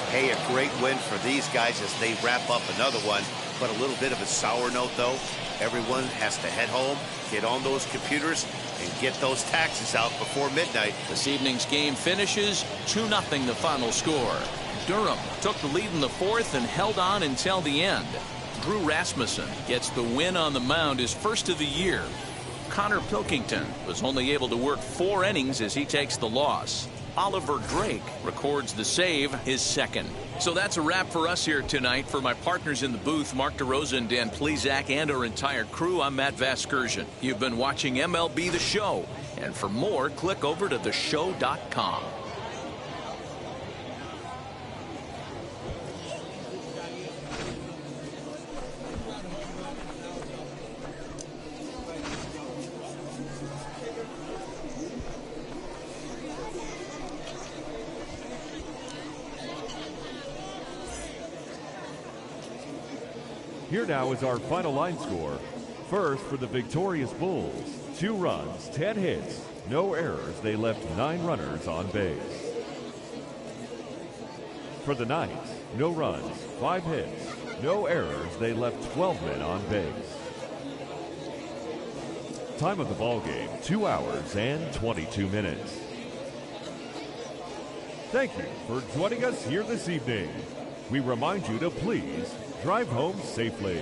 Hey, a great win for these guys as they wrap up another one. But a little bit of a sour note, though. Everyone has to head home, get on those computers, and get those taxes out before midnight. This evening's game finishes 2-0 the final score. Durham took the lead in the fourth and held on until the end. Drew Rasmussen gets the win on the mound, his first of the year. Connor Pilkington was only able to work 4 innings as he takes the loss. Oliver Drake records the save, his second. So that's a wrap for us here tonight. For my partners in the booth, Mark DeRosa and Dan Plesac, and our entire crew, I'm Matt Vasgersian. You've been watching MLB The Show. And for more, click over to theshow.com. Here now is our final line score. First, for the victorious Bulls, 2 runs, 10 hits, no errors. They left 9 runners on base. For the Knights, no runs, 5 hits, no errors. They left 12 men on base. Time of the ball game, 2 hours and 22 minutes. Thank you for joining us here this evening. We remind you to please drive home safely.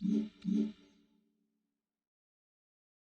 you.